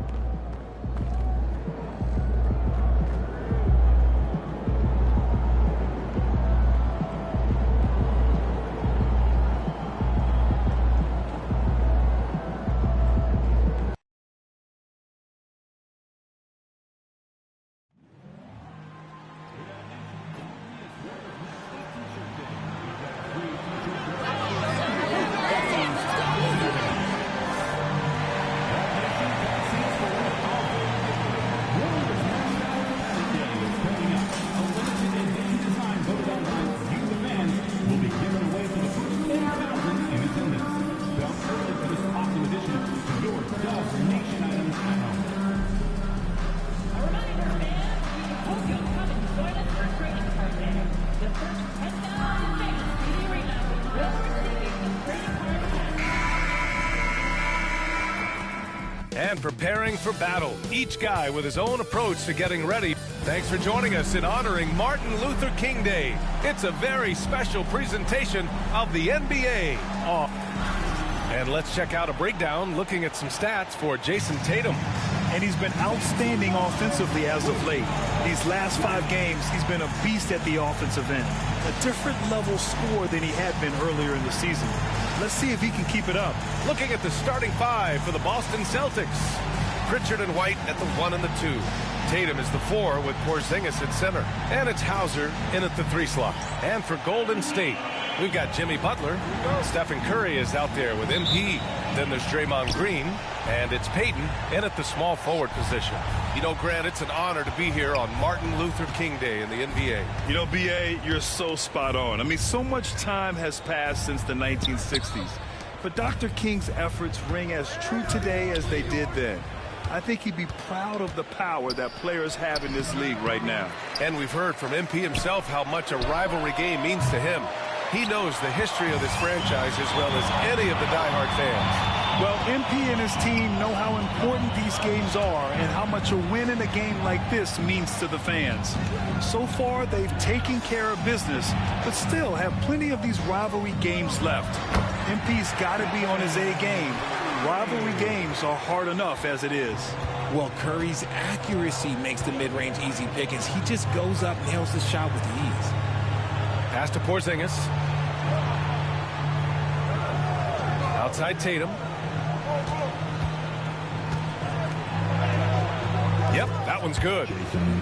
And preparing for battle, each guy with his own approach to getting ready. Thanks for joining us in honoring Martin Luther King Day. It's a very special presentation of the NBA. And let's check out a breakdown looking at some stats for Jason Tatum. And he's been outstanding offensively as of late. These last 5 games, he's been a beast at the offensive end. A different level scorer than he had been earlier in the season. Let's see if he can keep it up. Looking at the starting 5 for the Boston Celtics. Pritchard and White at the 1 and the 2. Tatum is the 4 with Porzingis at center. And it's Hauser in at the 3 slot. And for Golden State, we've got Jimmy Butler. Stephen Curry is out there with MP. Then there's Draymond Green. And it's Payton in at the small forward position. You know, Grant, it's an honor to be here on Martin Luther King Day in the NBA. You know, B.A., you're so spot on. I mean, so much time has passed since the 1960s. But Dr. King's efforts ring as true today as they did then. I think he'd be proud of the power that players have in this league right now. And we've heard from MP himself how much a rivalry game means to him. He knows the history of this franchise as well as any of the diehard fans. Well, MP and his team know how important these games are and how much a win in a game like this means to the fans. So far, they've taken care of business, but still have plenty of these rivalry games left. MP's got to be on his A game. Rivalry games are hard enough as it is. Well, Curry's accuracy makes the mid-range easy pickings. He just goes up, nails the shot with ease. Pass to Porzingis. Outside Tatum. Yep, that one's good.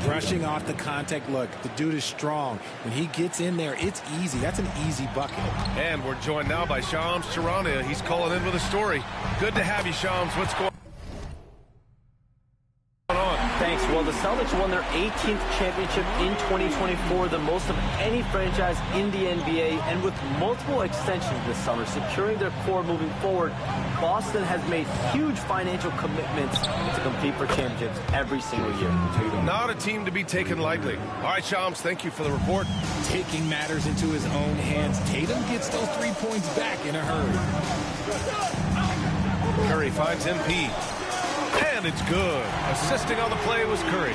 Brushing off the contact. Look, the dude is strong. When he gets in there, it's easy. That's an easy bucket. And we're joined now by Shams Charania. He's calling in with a story. Good to have you, Shams. What's going on? Thanks. Well, the Celtics won their 18th championship in 2024, the most of any franchise in the NBA, and with multiple extensions this summer, securing their core moving forward, Boston has made huge financial commitments to compete for championships every single year. Not a team to be taken lightly. All right, Shams, thank you for the report. Taking matters into his own hands. Tatum gets those 3 points back in a hurry. Curry finds MP. And it's good. Assisting on the play was Curry.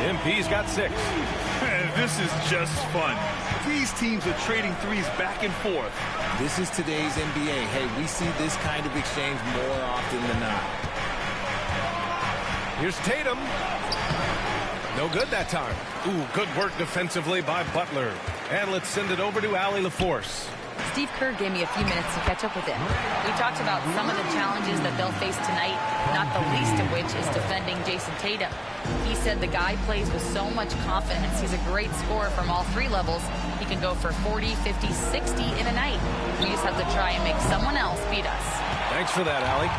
MP's got 6. This is just fun. These teams are trading threes back and forth. This is today's NBA. Hey, we see this kind of exchange more often than not. Here's Tatum. No good that time. Ooh, good work defensively by Butler. And let's send it over to Allie LaForce. Steve Kerr gave me a few minutes to catch up with him. We talked about some of the challenges that they'll face tonight, not the least of which is defending Jason Tatum. He said the guy plays with so much confidence. He's a great scorer from all 3 levels. He can go for 40, 50, 60 in a night. We just have to try and make someone else beat us. Thanks for that, Allie.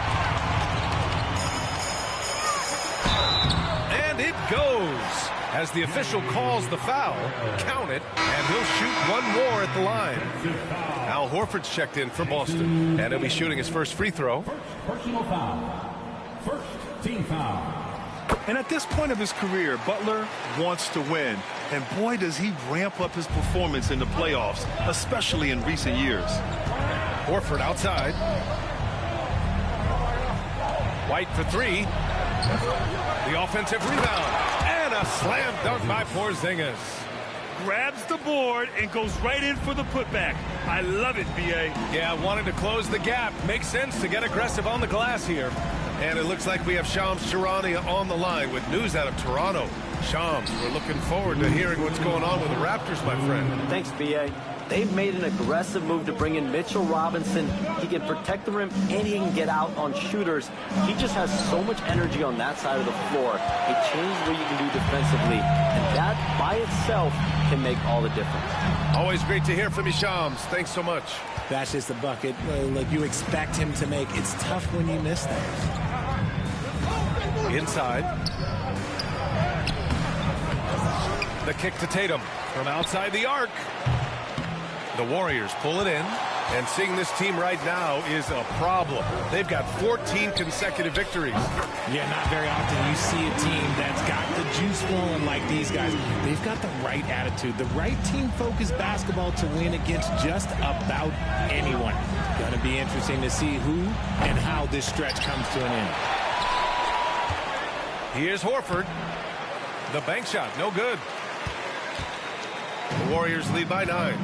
And it goes. As the official calls the foul, count it, and he'll shoot 1 more at the line. Al Horford's checked in for Boston, and he'll be shooting his first free throw. Personal foul. First team foul. And at this point of his career, Butler wants to win. And boy, does he ramp up his performance in the playoffs, especially in recent years. Horford outside. White for 3. The offensive rebound. And a slam dunk by Porzingis. Grabs the board and goes right in for the putback. I love it, B.A. Yeah, wanted to close the gap. Makes sense to get aggressive on the glass here. And it looks like we have Shams Charania on the line with news out of Toronto. Shams, we're looking forward to hearing what's going on with the Raptors, my friend. Thanks, B.A. They've made an aggressive move to bring in Mitchell Robinson. He can protect the rim and he can get out on shooters. He just has so much energy on that side of the floor. It changes what you can do defensively, and that by itself can make all the difference. Always great to hear from you, Shams. Thanks so much. That's just the bucket like you expect him to make. It's tough when you miss that. Inside. The kick to Tatum from outside the arc. The Warriors pull it in, and seeing this team right now is a problem. They've got 14 consecutive victories. Yeah, not very often you see a team that's got the juice flowing like these guys. They've got the right attitude, the right team-focused basketball to win against just about anyone. Going to be interesting to see who and how this stretch comes to an end. Here's Horford. The bank shot, no good. The Warriors lead by 9.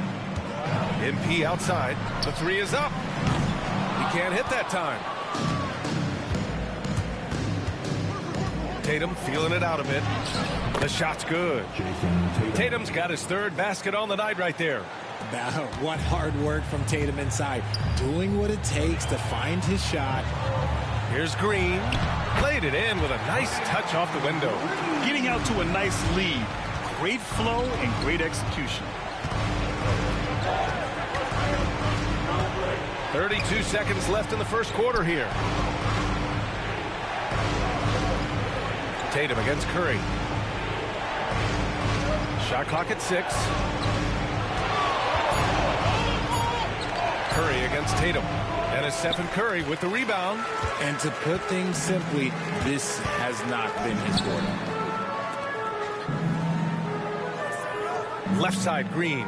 MP outside. The three is up. He can't hit that time. Tatum feeling it out a bit. The shot's good. Tatum's got his third basket on the night right there. What hard work from Tatum inside. Doing what it takes to find his shot. Here's Green. Played it in with a nice touch off the window. Getting out to a nice lead. Great flow and great execution. 32 seconds left in the first quarter here. Tatum against Curry. Shot clock at 6. Curry against Tatum. And it's Stephen Curry with the rebound. And to put things simply, this has not been his quarter. Left side, Green.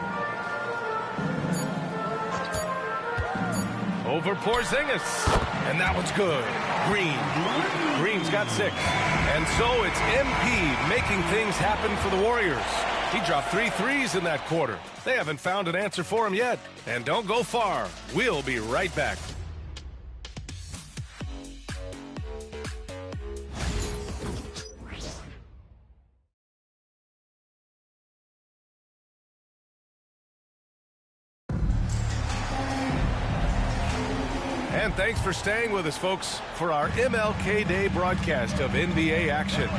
Over Porzingis. And that one's good. Green's got 6. And so it's MP making things happen for the Warriors. He dropped 3 threes in that quarter. They haven't found an answer for him yet. And don't go far. We'll be right back. And thanks for staying with us, folks, for our MLK Day broadcast of NBA action.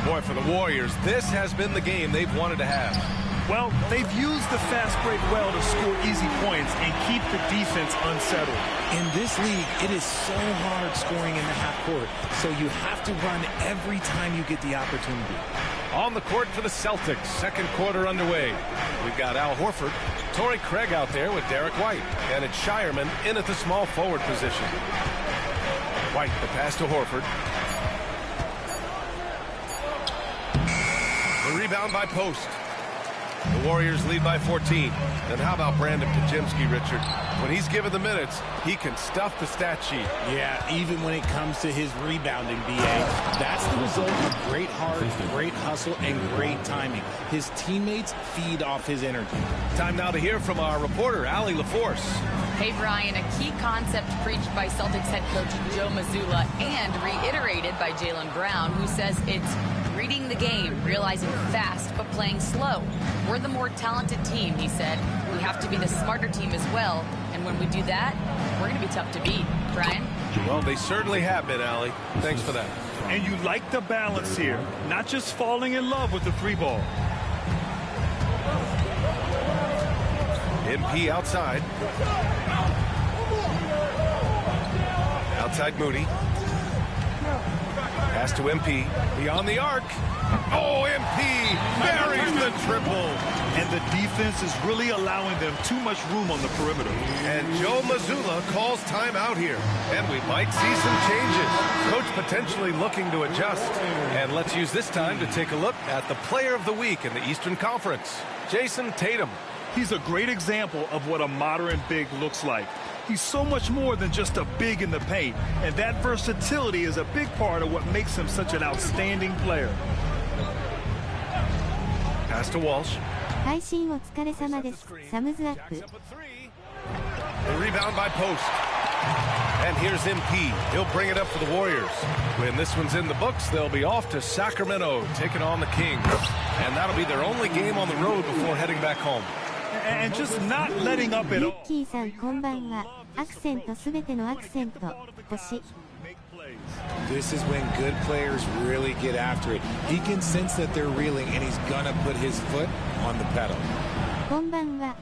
Boy, for the Warriors, this has been the game they've wanted to have. Well, they've used the fast break well to score easy points and keep the defense unsettled. In this league, it is so hard scoring in the half court, so you have to run every time you get the opportunity. On the court for the Celtics, second quarter underway. We've got Al Horford, Torrey Craig out there with Derek White, and it's Shireman in at the small forward position. White, the pass to Horford. The rebound by Post. The Warriors lead by 14. And how about Brandon Podziemski, Richard? When he's given the minutes, he can stuff the stat sheet. Yeah, even when it comes to his rebounding, B.A. That's the result of great heart, great hustle, and great timing. His teammates feed off his energy. Time now to hear from our reporter, Allie LaForce. Hey, Brian, a key concept preached by Celtics head coach Joe Mazzulla and reiterated by Jaylen Brown, who says it's reading the game, realizing fast, but playing slow. We're the more talented team, he said. We have to be the smarter team as well. And when we do that, we're going to be tough to beat. Brian? Well, they certainly have been, Allie. Thanks for that. And you like the balance here, not just falling in love with the 3-ball. MP outside. Outside Moody. Pass to MP. Beyond the arc. Oh, MP buries the triple. And the defense is really allowing them too much room on the perimeter. And Joe Mazzulla calls timeout here. And we might see some changes. Coach potentially looking to adjust. And let's use this time to take a look at the player of the week in the Eastern Conference, Jason Tatum. He's a great example of what a modern big looks like. He's so much more than just a big in the paint, and that versatility is a big part of what makes him such an outstanding player. Pass to Walsh. 配信お疲れ様です。サムズアップ。The rebound by Post. And here's MP. He'll bring it up for the Warriors. When this one's in the books, they'll be off to Sacramento, taking on the Kings. And that'll be their only game on the road before heading back home. And just not letting up at all. ユッキーさんこんばんは。アクセントすべてのアクセント。星。This is when good players really get after it. He can sense that they're reeling, and he's gonna put his foot on the pedal. こんばんは。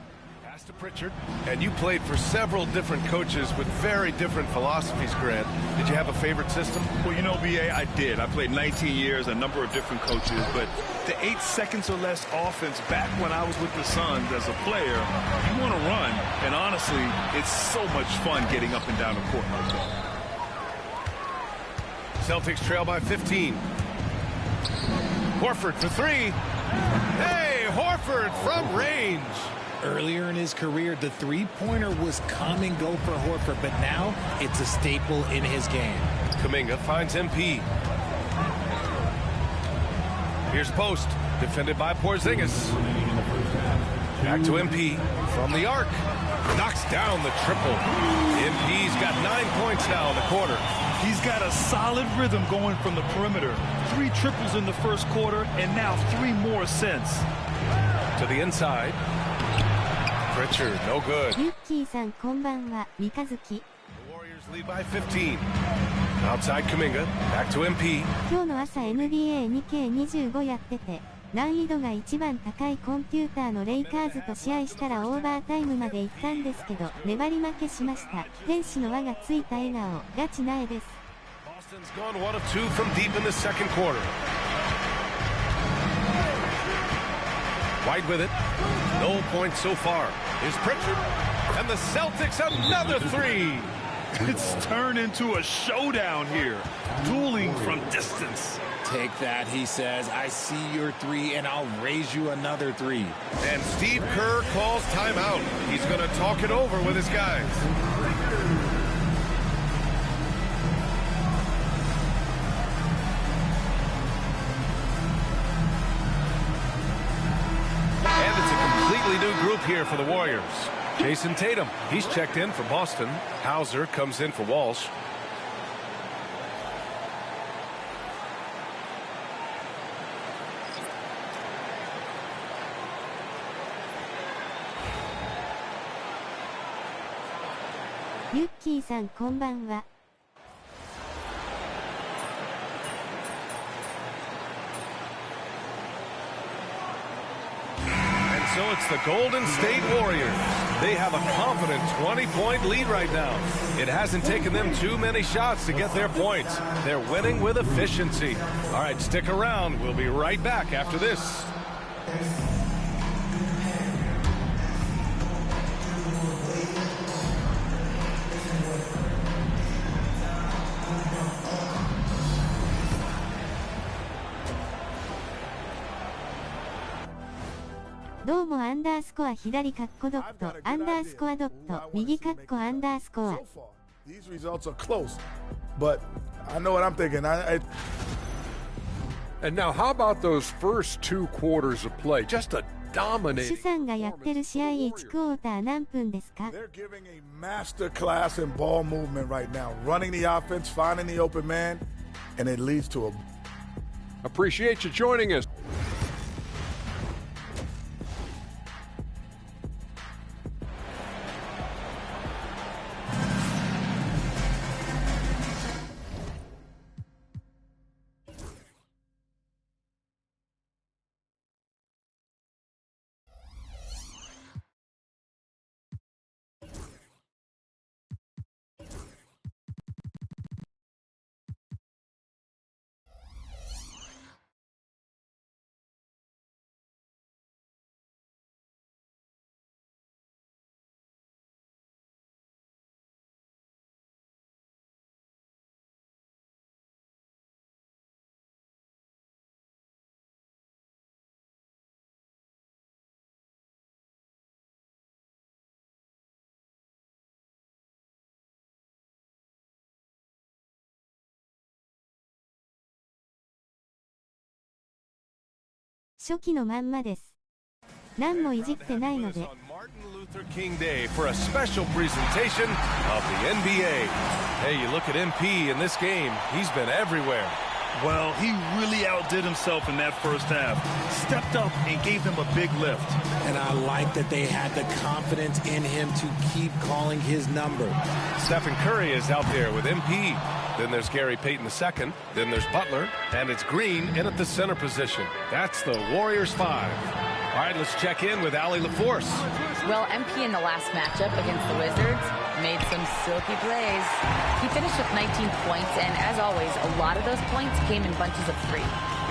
Pass to Pritchard. And you played for several different coaches with very different philosophies, Grant. Did you have a favorite system? Well, you know, BA, I did. I played 19 years, a number of different coaches, but the 8 seconds or less offense back when I was with the Suns as a player, you want to run, and honestly, it's so much fun getting up and down the court like that. Celtics trail by 15. Horford for 3. Hey, Horford from range. Earlier in his career, the three-pointer was come and go for Horford, but now it's a staple in his game. Kuminga finds MP. Here's Post, defended by Porzingis. Back to MP from the arc. Knocks down the triple. MP's got 9 points now in the quarter. He's got a solid rhythm going from the perimeter. 3 triples in the first quarter, and now 3 more since. To the inside. Pritchard, no good. ユッキーさんこんばんは。三日月。The Warriors lead by 15. Outside Kuminga. Back to MP. 今日の朝 NBA2K25 やってて、難易度が一番高いコンピューターのレイカーズと試合したらオーバータイムまで行ったんですけど、粘り負けしました。天使の輪がついた笑顔、ガチな絵です。Boston's gone 1 of 2 from deep in the second quarter. White with it. No points so far. Here's Pritchard. And the Celtics another 3. It's turned into a showdown here. Dueling from distance. Take that, he says. I see your 3, and I'll raise you another 3. And Steve Kerr calls timeout. He's going to talk it over with his guys. And it's a completely new group here for the Warriors. Jason Tatum, he's checked in for Boston. Hauser comes in for Walsh.ユッキーさんこんばんは。So it's the Golden State Warriors. They have a confident 20-point lead right now. It hasn't taken them too many shots to get their points. They're winning with efficiency. All right, stick around. We'll be right back after this.どうもアンダースコア左カッコドットアンダースコアドット右カッコアンダースコア。These results are close, but I know what I'm thinking. And now, how about those first 2 quarters of play? Just a 主 dominating. さんがやってる試合1クォーター何分ですか？ They're giving a master class in ball movement right now, running the offense, finding the open man, and it leads to a. Appreciate you joining us. 初期のまんまです。何もいじってないので。Luther King Day for a special presentation of the NBA. Hey, you look at MP in this game, he's been everywhere. Well, he really outdid himself in that first half. Stepped up and gave them a big lift. And I like that they had the confidence in him to keep calling his number. Stephen Curry is out there with MP. Then there's Gary Payton II. Then there's Butler. And it's Green in at the center position. That's the Warriors 5. All right, let's check in with Allie LaForce. Well, MP in the last matchup against the Wizards made some silky plays. He finished with 19 points, and as always, a lot of those points came in bunches of 3.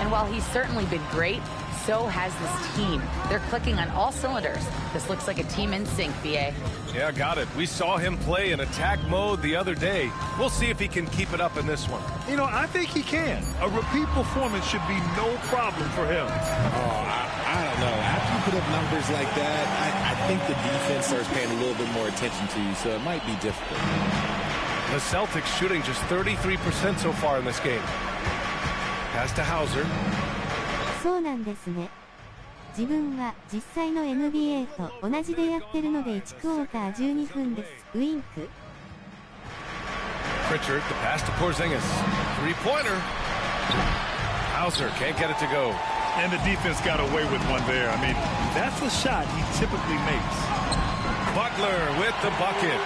And while he's certainly been great, so has this team. They're clicking on all cylinders. This looks like a team in sync, BA. Yeah, got it. We saw him play in attack mode the other day. We'll see if he can keep it up in this one. You know, I think he can. A repeat performance should be no problem for him. Oh, I don't know. After you put up numbers like that, I think the defense starts paying a little bit more attention to you, so it might be difficult. The Celtics shooting just 33% so far in this game. Pass to Hauser. そうなんですね。自分は実際の NBA と同じでやってるので1クォーター12分です。ウインク。Pritchard, the pass to Porzingis. Three-pointer. Hauser can't get it to go. And the defense got away with one there. I mean, that's the shot he typically makes. Butler with the bucket.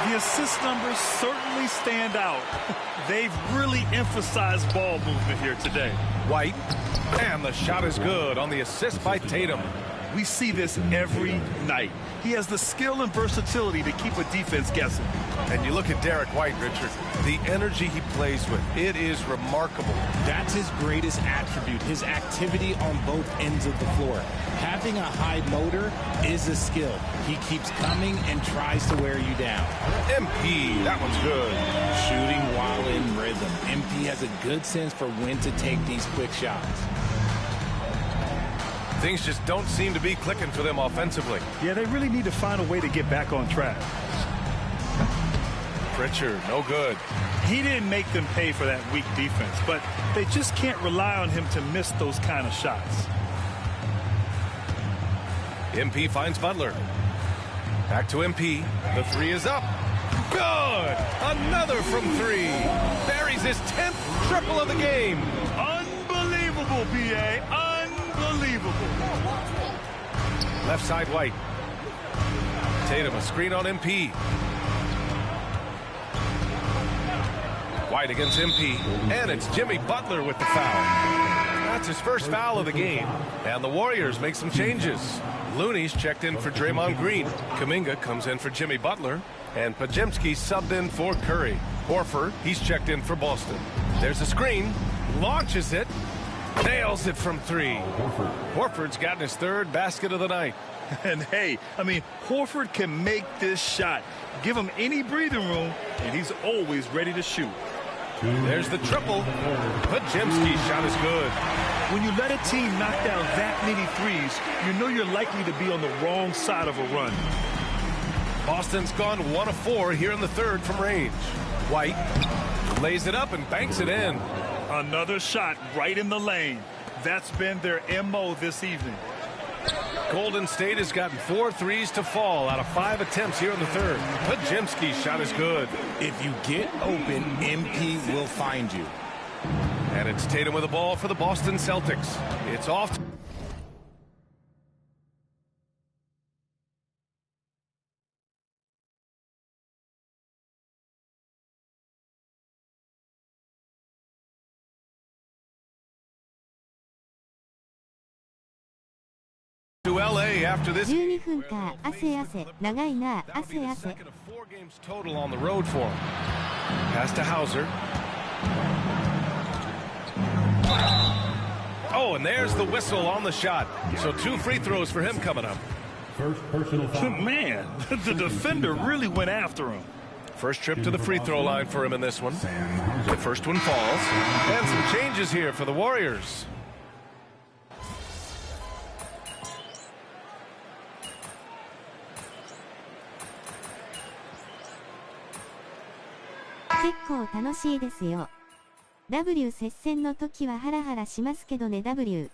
The assist numbers certainly stand out. They've really emphasized ball movement here today. White. And the shot is good on the assist by Tatum. We see this every night. He has the skill and versatility to keep a defense guessing. And you look at Derek White, Richard, the energy he plays with, it is remarkable. That's his greatest attribute, his activity on both ends of the floor. Having a high motor is a skill. He keeps coming and tries to wear you down. MP, that one's good. Shooting while in rhythm. MP has a good sense for when to take these quick shots. Things just don't seem to be clicking for them offensively. Yeah, they really need to find a way to get back on track. Pritchard, no good. He didn't make them pay for that weak defense, but they just can't rely on him to miss those kind of shots. MP finds Butler. Back to MP. The three is up. Good! Another from 3. Buries his 10th triple of the game. Unbelievable, BA. Unbelievable. Left side White. Tatum, a screen on MP. White against MP. And it's Jimmy Butler with the foul. That's his first foul of the game. And the Warriors make some changes. Looney's checked in for Draymond Green. Kuminga comes in for Jimmy Butler. And Podziemski subbed in for Curry. Horford, he's checked in for Boston. There's a screen. Launches it. Nails it from 3. Horford's gotten his 3rd basket of the night. And hey, I mean, Horford can make this shot. Give him any breathing room, and he's always ready to shoot. There's the triple. Podziemski's shot is good. When you let a team knock down that many threes, you know you're likely to be on the wrong side of a run. Boston's gone 1 of 4 here in the 3rd from range. White lays it up and banks it in. Another shot right in the lane. That's been their MO this evening. Golden State has gotten 4 threes to fall out of 5 attempts here in the 3rd. Podziemski's shot is good. If you get open, MP will find you. And it's Tatum with the ball for the Boston Celtics. It's off. To LA after this. 12分か。汗。長いな。汗。Second of 4 games total on the road for him. Pass to Hauser. Oh, and there's the whistle on the shot. So 2 free throws for him coming up. First personal foul. Man, the defender really went after him. First trip to the free throw line for him in this one. The first one falls. And some changes here for the Warriors.結構楽しいですよ。W 接戦の時はハラハラしますけどね。W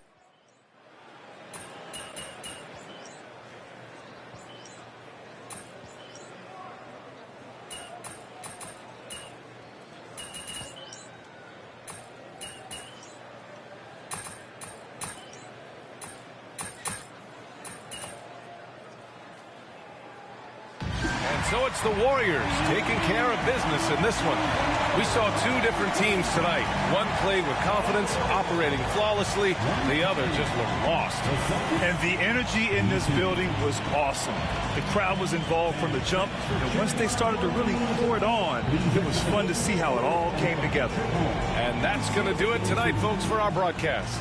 so it's the Warriors taking care of business in this one. We saw two different teams tonight. One played with confidence, operating flawlessly. The other just looked lost. And the energy in this building was awesome. The crowd was involved from the jump, and once they started to really pour it on, it was fun to see how it all came together. And that's going to do it tonight, folks, for our broadcast.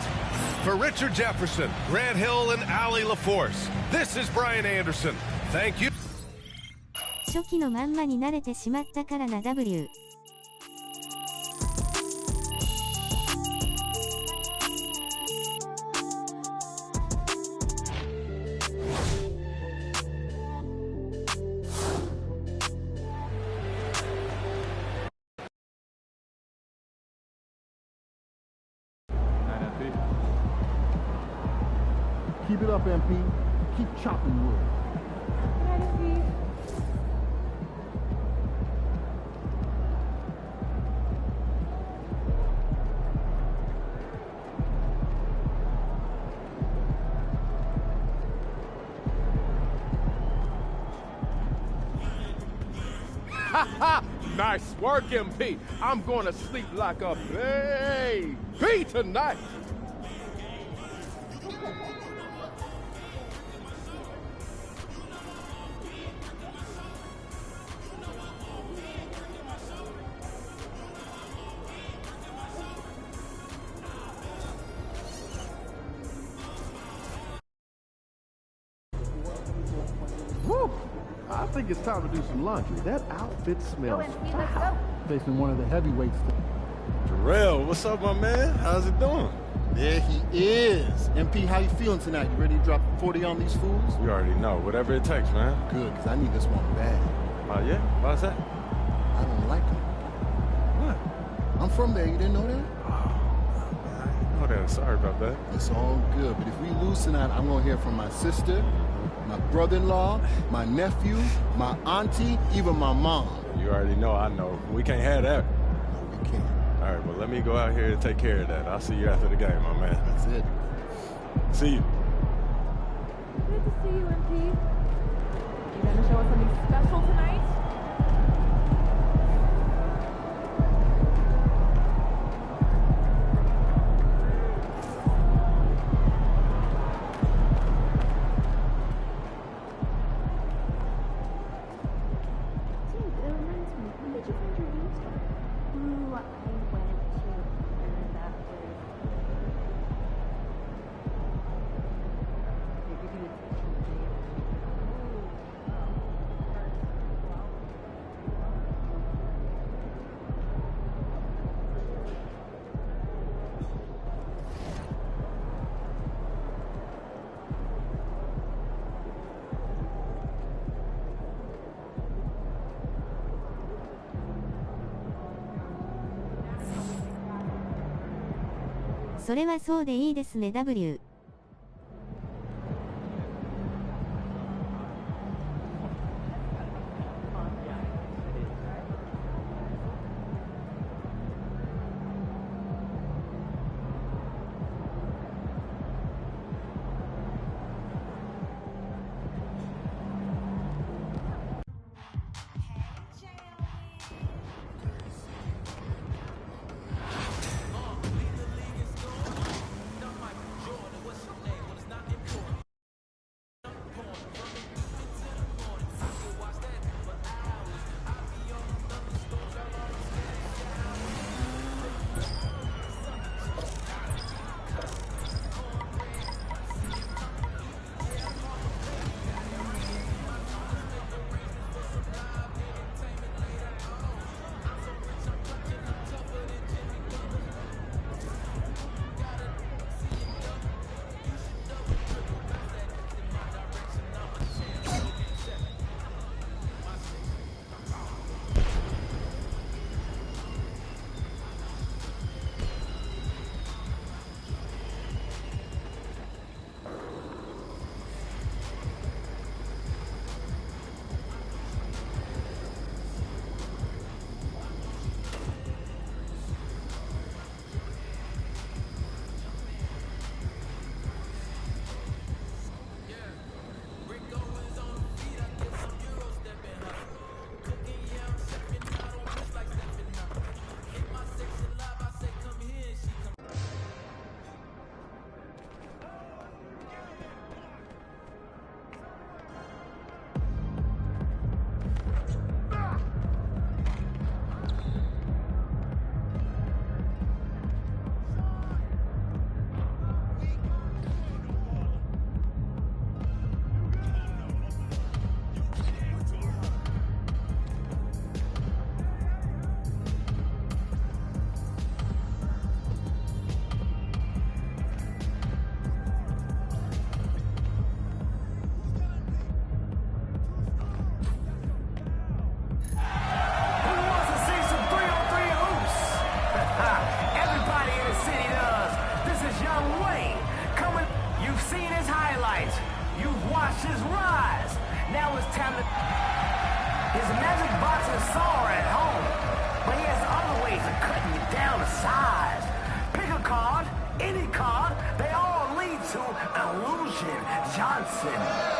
For Richard Jefferson, Grant Hill, and Allie LaForce, this is Brian Anderson. Thank you. 初期のまんまに慣れてしまったからな W。Keep it up, MP. Keep chopping wood. Nice work, MP. I'm going to sleep like a baby tonight. Woo! I think it's time to do some laundry. That outfit smells foul. Facing one of the heavyweights. Terrell, what's up, my man? How's it doing? There he is. MP, how you feeling tonight? You ready to drop 40 on these fools? You already know. Whatever it takes, man. Good, because I need this one bad. Oh, yeah? Why's that? I don't like him. What? I'm from there. You didn't know that? I know that. Sorry about that. It's all good. But if we lose tonight, I'm going to hear from my sister, my brother-in-law, my nephew, my auntie, even my mom. You already know I know. We can't have that. No, we can't. All right, well, let me go out here and take care of that. I'll see you after the game, my man. That's it. See you. Good to see you, MP. You gonna show us something special tonight?それはそうでいいですね W。His magic box is sore at home, but he has other ways of cutting you down to size. Pick a card, any card, they all lead to Illusion Johnson.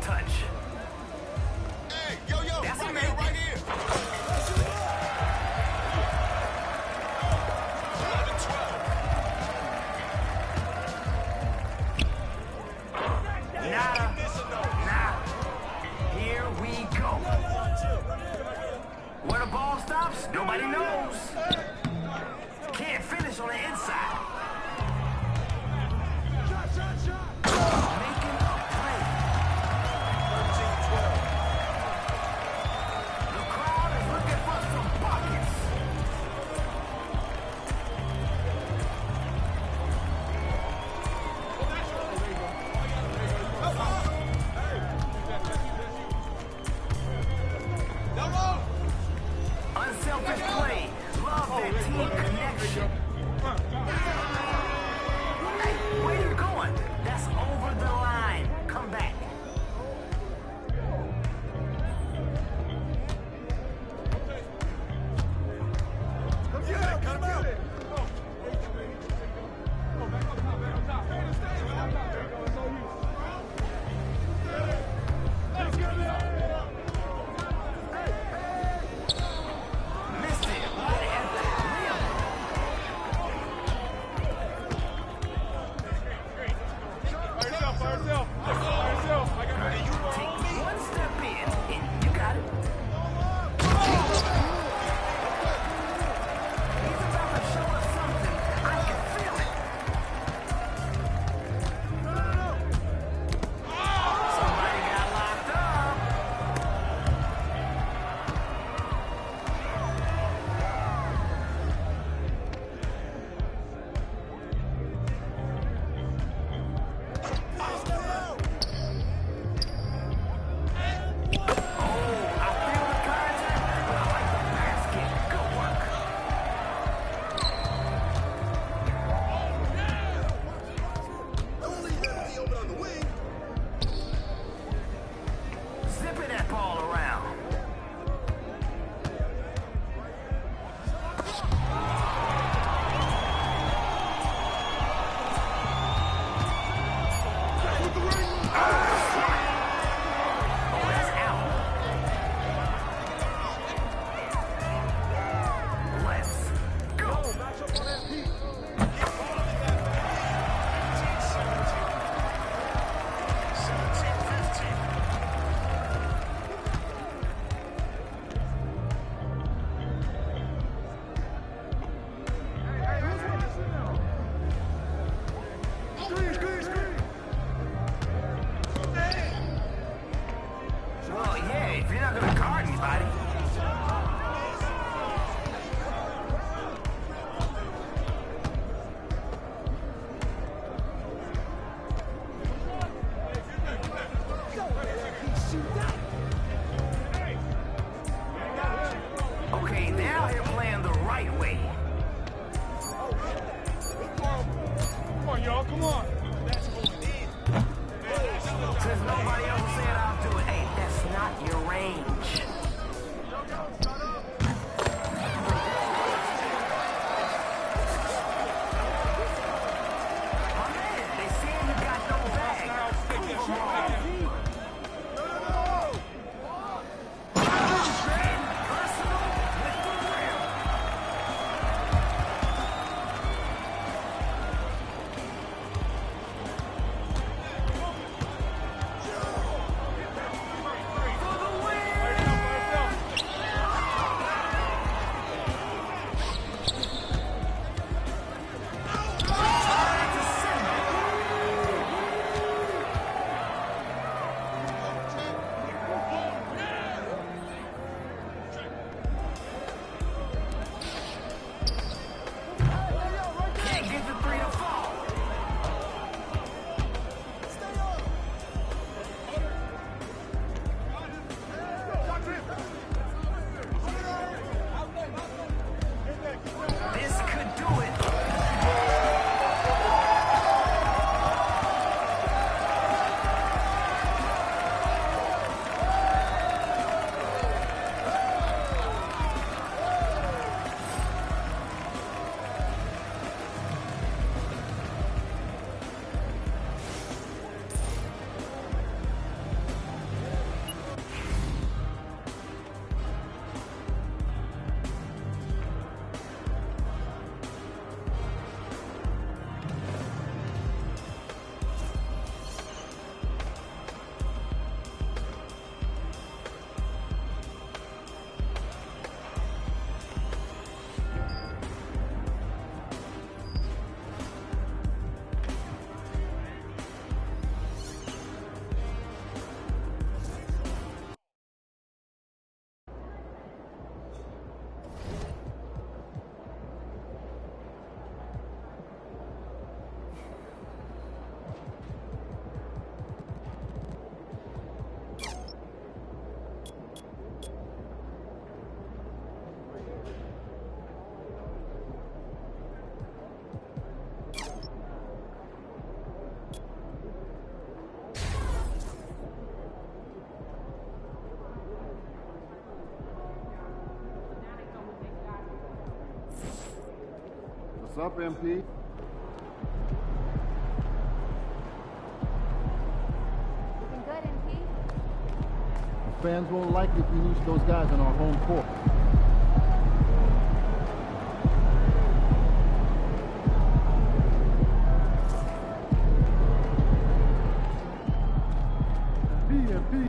touch. Hey, yo, That's right a here, make. right here. 11-12. Nah. Here we go. Where the ball stops, nobody knows. Can't finish on the inside. Making a play. 13-12. The crowd is looking for some buckets. Unselfish play. Love that team connection. Hey, where you going? That's over the line. Come back. Missed it. At the rim. Take one step in, and you got it. He's about to show us something. I can feel it. Somebody got locked up. Zipping that ball around. Oh, that's out. Let's go. Well, yeah, if you're not gonna guard anybody. Okay, now you're playing the right way. Come on, y'all, come on. Since nobody else said I'll do it, hey, that's not your range. My man, they say you got no bag. Prove 'em wrong. Getting personal with the rim. For the win! up, MP? Looking good, MP. The fans won't like it if we lose those guys on our home court. MP.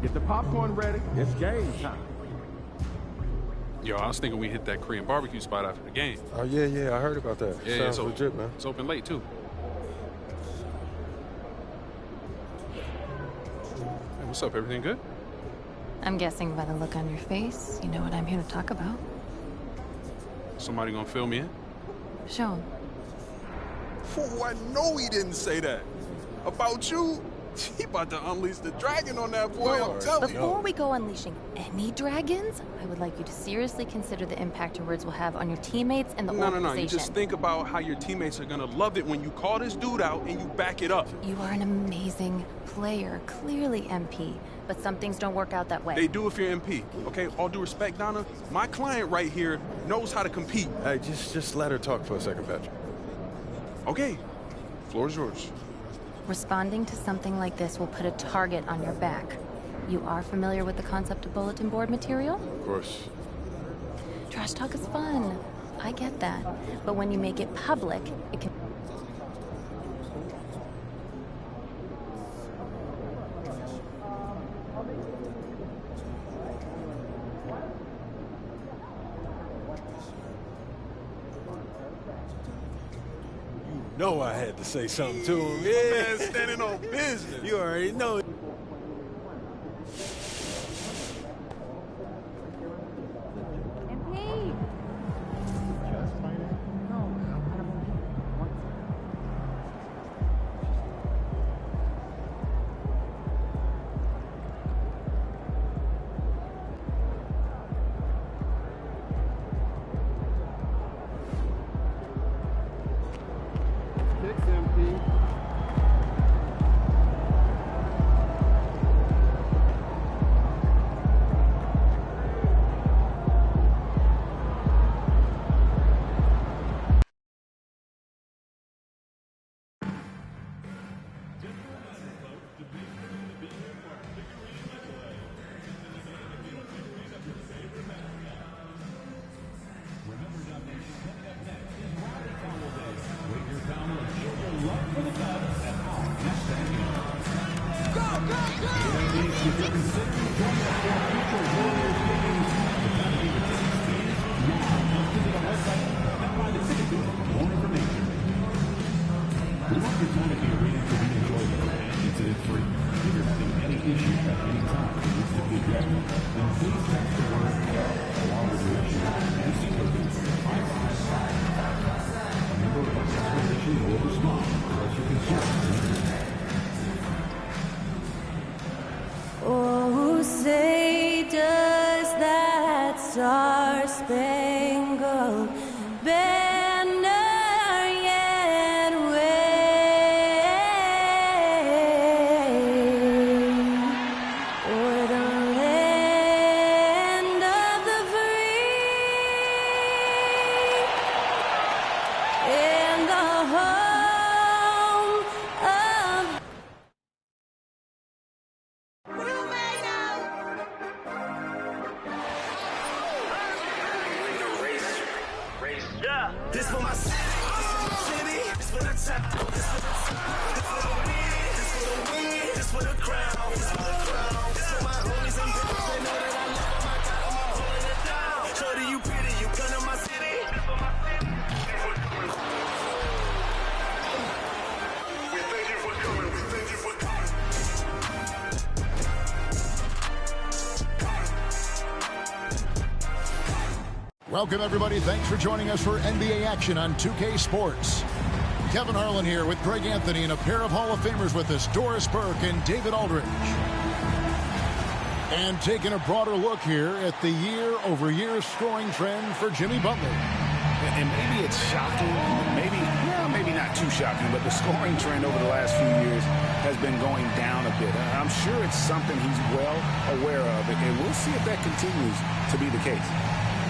Get the popcorn ready. It's game time. Yo, I was thinking we hit that Korean barbecue spot after the game. Oh, yeah, I heard about that. Yeah, Sounds it's legit, man. It's open late, too. Hey, what's up? Everything good? I'm guessing by the look on your face, you know what I'm here to talk about. Somebody gonna fill me in? Show 'em. Oh, I know he didn't say that. About you? He about to unleash the dragon on that boy, I'm telling you. Before we go unleashing any dragons, I would like you to seriously consider the impact your words will have on your teammates and the organization. No. You just think about how your teammates are gonna love it when you call this dude out and you back it up. You are an amazing player, clearly, MP. But some things don't work out that way. They do if you're MP, okay? All due respect, Donna, my client right here knows how to compete. Hey, just let her talk for a second, Patrick. Okay, floor is yours. Responding to something like this will put a target on your back. You are familiar with the concept of bulletin board material? Of course. Trash talk is fun. I get that. But when you make it public, it can... No, I had to say something to him. Yeah, man, standing on business. You already know. MP. Oh, say does that star-spangled banner yet wave o'er the land of the free and the home of Yeah, this for my city, this for the top, this for the win, this for the win, this for the crown, this for the crown, this for my homies and brothers. They know that I love them, I got them, I'm holding it down. Shorty, you pretty, you come to my city. This for my city. We thank you for coming, we thank you for coming. Welcome, everybody. Thanks for joining us for NBA action on 2K Sports. Kevin Harlan here with Greg Anthony and a pair of Hall of Famers with us, Doris Burke and David Aldridge. And taking a broader look here at the year-over-year scoring trend for Jimmy Butler. And maybe it's shocking, maybe not too shocking, but the scoring trend over the last few years has been going down a bit. I'm sure it's something he's well aware of, and we'll see if that continues to be the case.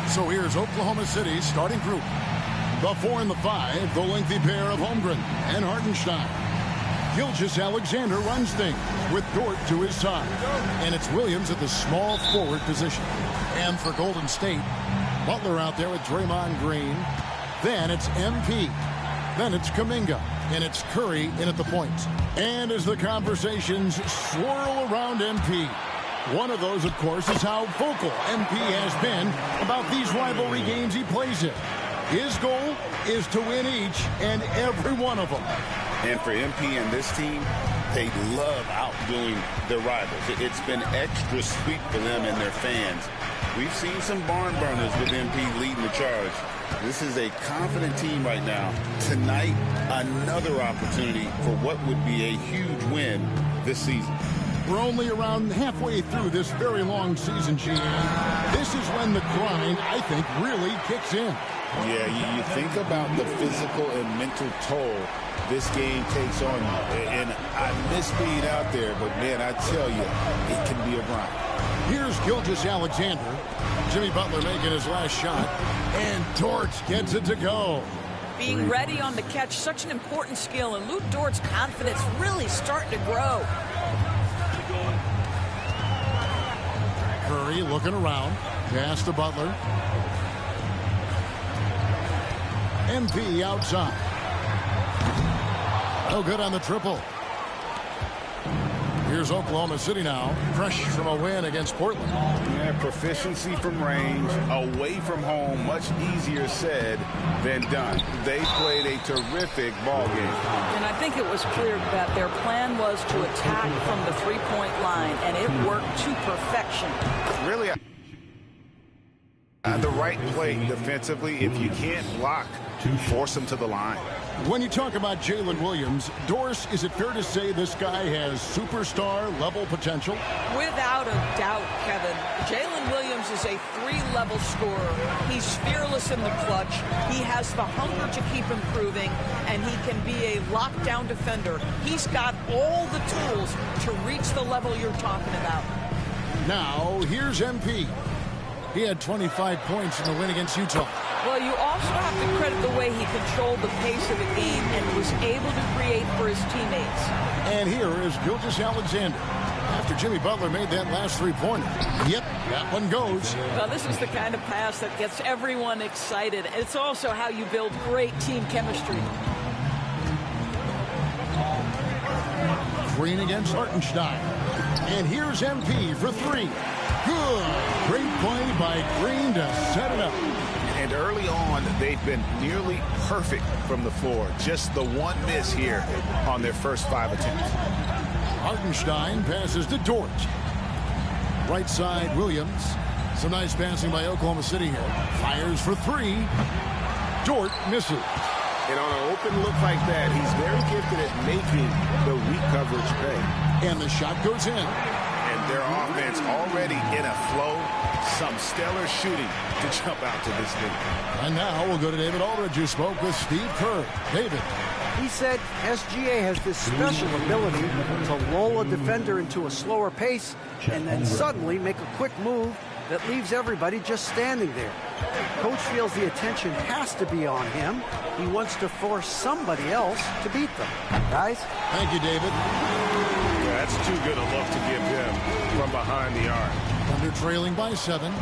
So here's Oklahoma City's starting group. The 4 and the 5, the lengthy pair of Holmgren and Hartenstein. Gilgeous-Alexander runs things with Dort to his side. And it's Williams at the small forward position. And for Golden State, Butler out there with Draymond Green. Then it's MP. Then it's Kuminga. And it's Curry in at the points. And as the conversations swirl around MP, one of those, of course, is how vocal MP has been about these rivalry games he plays in. His goal is to win each and every one of them. And for MP and this team, they love outdoing their rivals. It's been extra sweet for them and their fans. We've seen some barn burners with MP leading the charge. This is a confident team right now. Tonight, another opportunity for what would be a huge win this season. We're only around halfway through this very long season, GA. This is when the grind, I think, really kicks in. Yeah, you think about the physical and mental toll this game takes on you. And I miss being out there, but, man, I tell you, it can be a grind. Here's Gilgeous-Alexander. Jimmy Butler making his last shot. And Dort gets it to go. Being ready on the catch, such an important skill. And Luke Dort's confidence really starting to grow. Curry looking around. Pass to Butler. MP outside. No good on the triple. Here's Oklahoma City now, fresh from a win against Portland. Yeah, proficiency from range, away from home, much easier said than done. They played a terrific ball game. And I think it was clear that their plan was to attack from the three-point line, and it worked to perfection. Really, the right play defensively. If you can't block, force them to the line. When you talk about Jalen Williams, Doris, is it fair to say this guy has superstar-level potential? Without a doubt, Kevin. Jalen Williams is a three-level scorer. He's fearless in the clutch. He has the hunger to keep improving, and he can be a lockdown defender. He's got all the tools to reach the level you're talking about. Now, here's MP. He had 25 points in the win against Utah. Well, you also have to credit the way he controlled the pace of the game and was able to create for his teammates. And here is Gilgeous-Alexander. After Jimmy Butler made that last three-pointer. Yep, that one goes. Well, this is the kind of pass that gets everyone excited. It's also how you build great team chemistry. Green against Hartenstein. And here's MP for three. Good. Great play by Green to set it up. And early on, they've been nearly perfect from the floor. Just the one miss here on their first 5 attempts. Hartenstein passes to Dort. Right side, Williams. Some nice passing by Oklahoma City here. Fires for three. Dort misses. And on an open look like that, he's very gifted at making the weak coverage pay. And the shot goes in. And their offense already in a flow. Some stellar shooting to jump out to this lead. And now we'll go to David Aldridge, who spoke with Steve Kerr. David. He said SGA has this special ability to lull a defender into a slower pace and then suddenly make a quick move that leaves everybody just standing there. Coach feels the attention has to be on him. He wants to force somebody else to beat them. Guys? Thank you, David. Yeah, that's too good a look to give him from behind the arc. Thunder trailing by 7.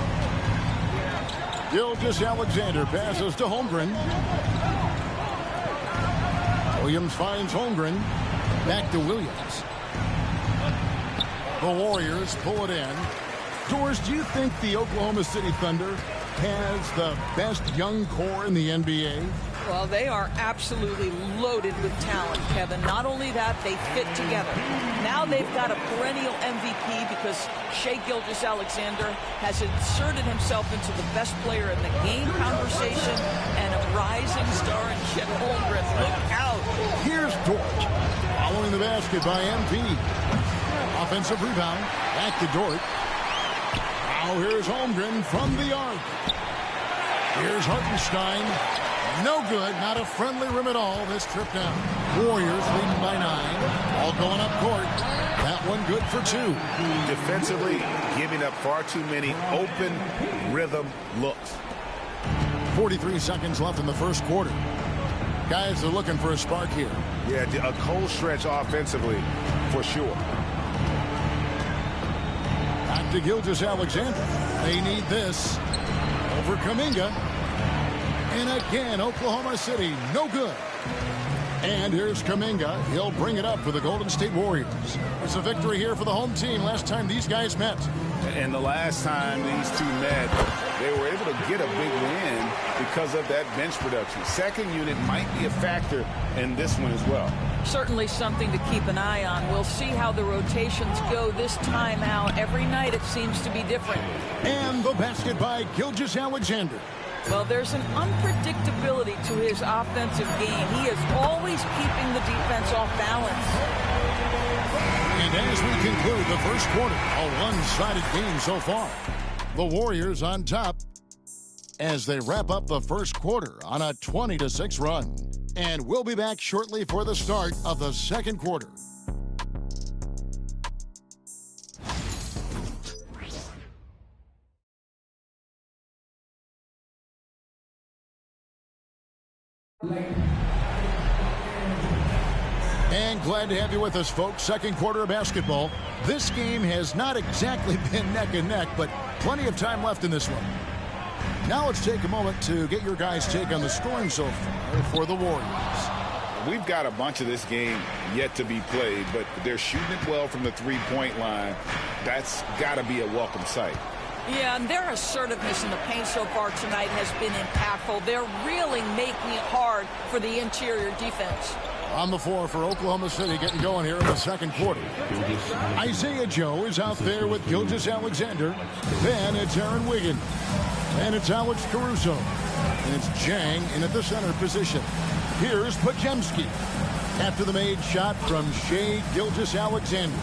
Gilgeous-Alexander passes to Holmgren. Williams finds Holmgren. Back to Williams. The Warriors pull it in. Doris, do you think the Oklahoma City Thunder has the best young core in the NBA? Well, they are absolutely loaded with talent, Kevin. Not only that, they fit together. Now they've got a perennial MVP because Shai Gilgeous-Alexander has inserted himself into the best player in the game conversation and a rising star in Chet Holmgren. Look out. Here's Dort. Following the basket by MP. Offensive rebound. Back to Dort. Now here's Holmgren from the arc. Here's Hartenstein. No good. Not a friendly rim at all this trip down. Warriors leading by 9. All going up court. That one good for 2. Defensively, giving up far too many open rhythm looks. 43 seconds left in the first quarter. Guys are looking for a spark here. Yeah, a cold stretch offensively, for sure. Back to Gilgeous-Alexander. They need this. Over Kuminga. And again, Oklahoma City, no good. And here's Kuminga. He'll bring it up for the Golden State Warriors. It's a victory here for the home team last time these guys met. And the last time these two met, they were able to get a big win because of that bench production. Second unit might be a factor in this one as well. Certainly something to keep an eye on. We'll see how the rotations go this time out. Every night it seems to be different. And the basket by Gilgeous-Alexander. Well, there's an unpredictability to his offensive game. He is always keeping the defense off balance. And as we conclude the first quarter, a one-sided game so far. The Warriors on top as they wrap up the first quarter on a 20-6 run. And we'll be back shortly for the start of the second quarter. And glad to have you with us, folks. Second quarter of basketball. This game has not exactly been neck and neck, but plenty of time left in this one. Now let's take a moment to get your guys' take on the scoring so far for the Warriors. We've got a bunch of this game yet to be played, but they're shooting it well from the three-point line. That's got to be a welcome sight. Yeah, and their assertiveness in the paint so far tonight has been impactful. They're really making it hard for the interior defense. On the floor for Oklahoma City, getting going here in the second quarter. Isaiah Joe is out there with Gilgeous-Alexander. Then it's Aaron Wiggins. And it's Alex Caruso. And it's Jang in at the center position. Here's Podziemski. After the made shot from Shai Gilgeous-Alexander.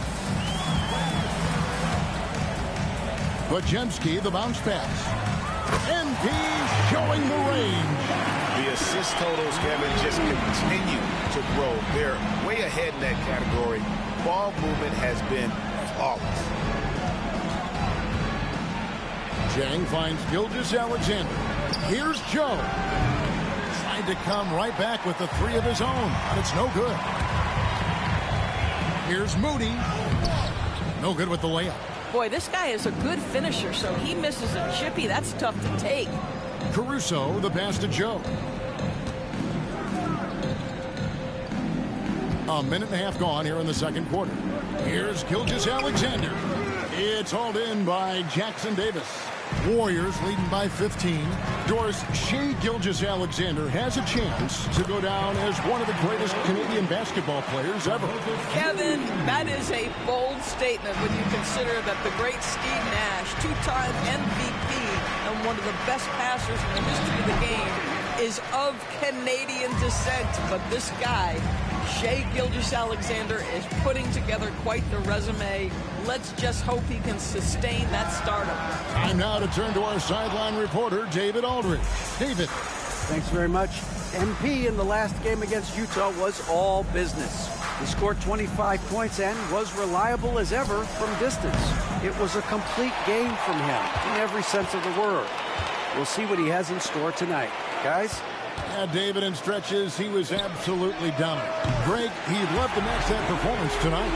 Podziemski, the bounce pass. MP showing the range. The assist totals, Kevin, just continue to grow. They're way ahead in that category. Ball movement has been flawless. Jang finds Gilgeous-Alexander. Here's Joe. Tried to come right back with the three of his own, but it's no good. Here's Moody. No good with the layup. Boy, this guy is a good finisher, so he misses a chippy. That's tough to take. Caruso, the pass to Joe. A minute and a half gone here in the second quarter. Here's Gilgeous-Alexander. It's hauled in by Jackson Davis. Warriors leading by 15. Doris, Shai Gilgeous-Alexander has a chance to go down as one of the greatest Canadian basketball players ever. Kevin, that is a bold statement when you consider that the great Steve Nash, two-time MVP and one of the best passers in the history of the game, is of Canadian descent. But this guy, Shai Gilgeous-Alexander, is putting together quite the resume. Let's just hope he can sustain that stardom. Time now to turn to our sideline reporter, David Aldridge. David. Thanks very much. MP in the last game against Utah was all business. He scored 25 points and was reliable as ever from distance. It was a complete game from him in every sense of the word. We'll see what he has in store tonight. Guys? Yeah, David, in stretches, he was absolutely dominant. Greg, he'd love to match that performance tonight.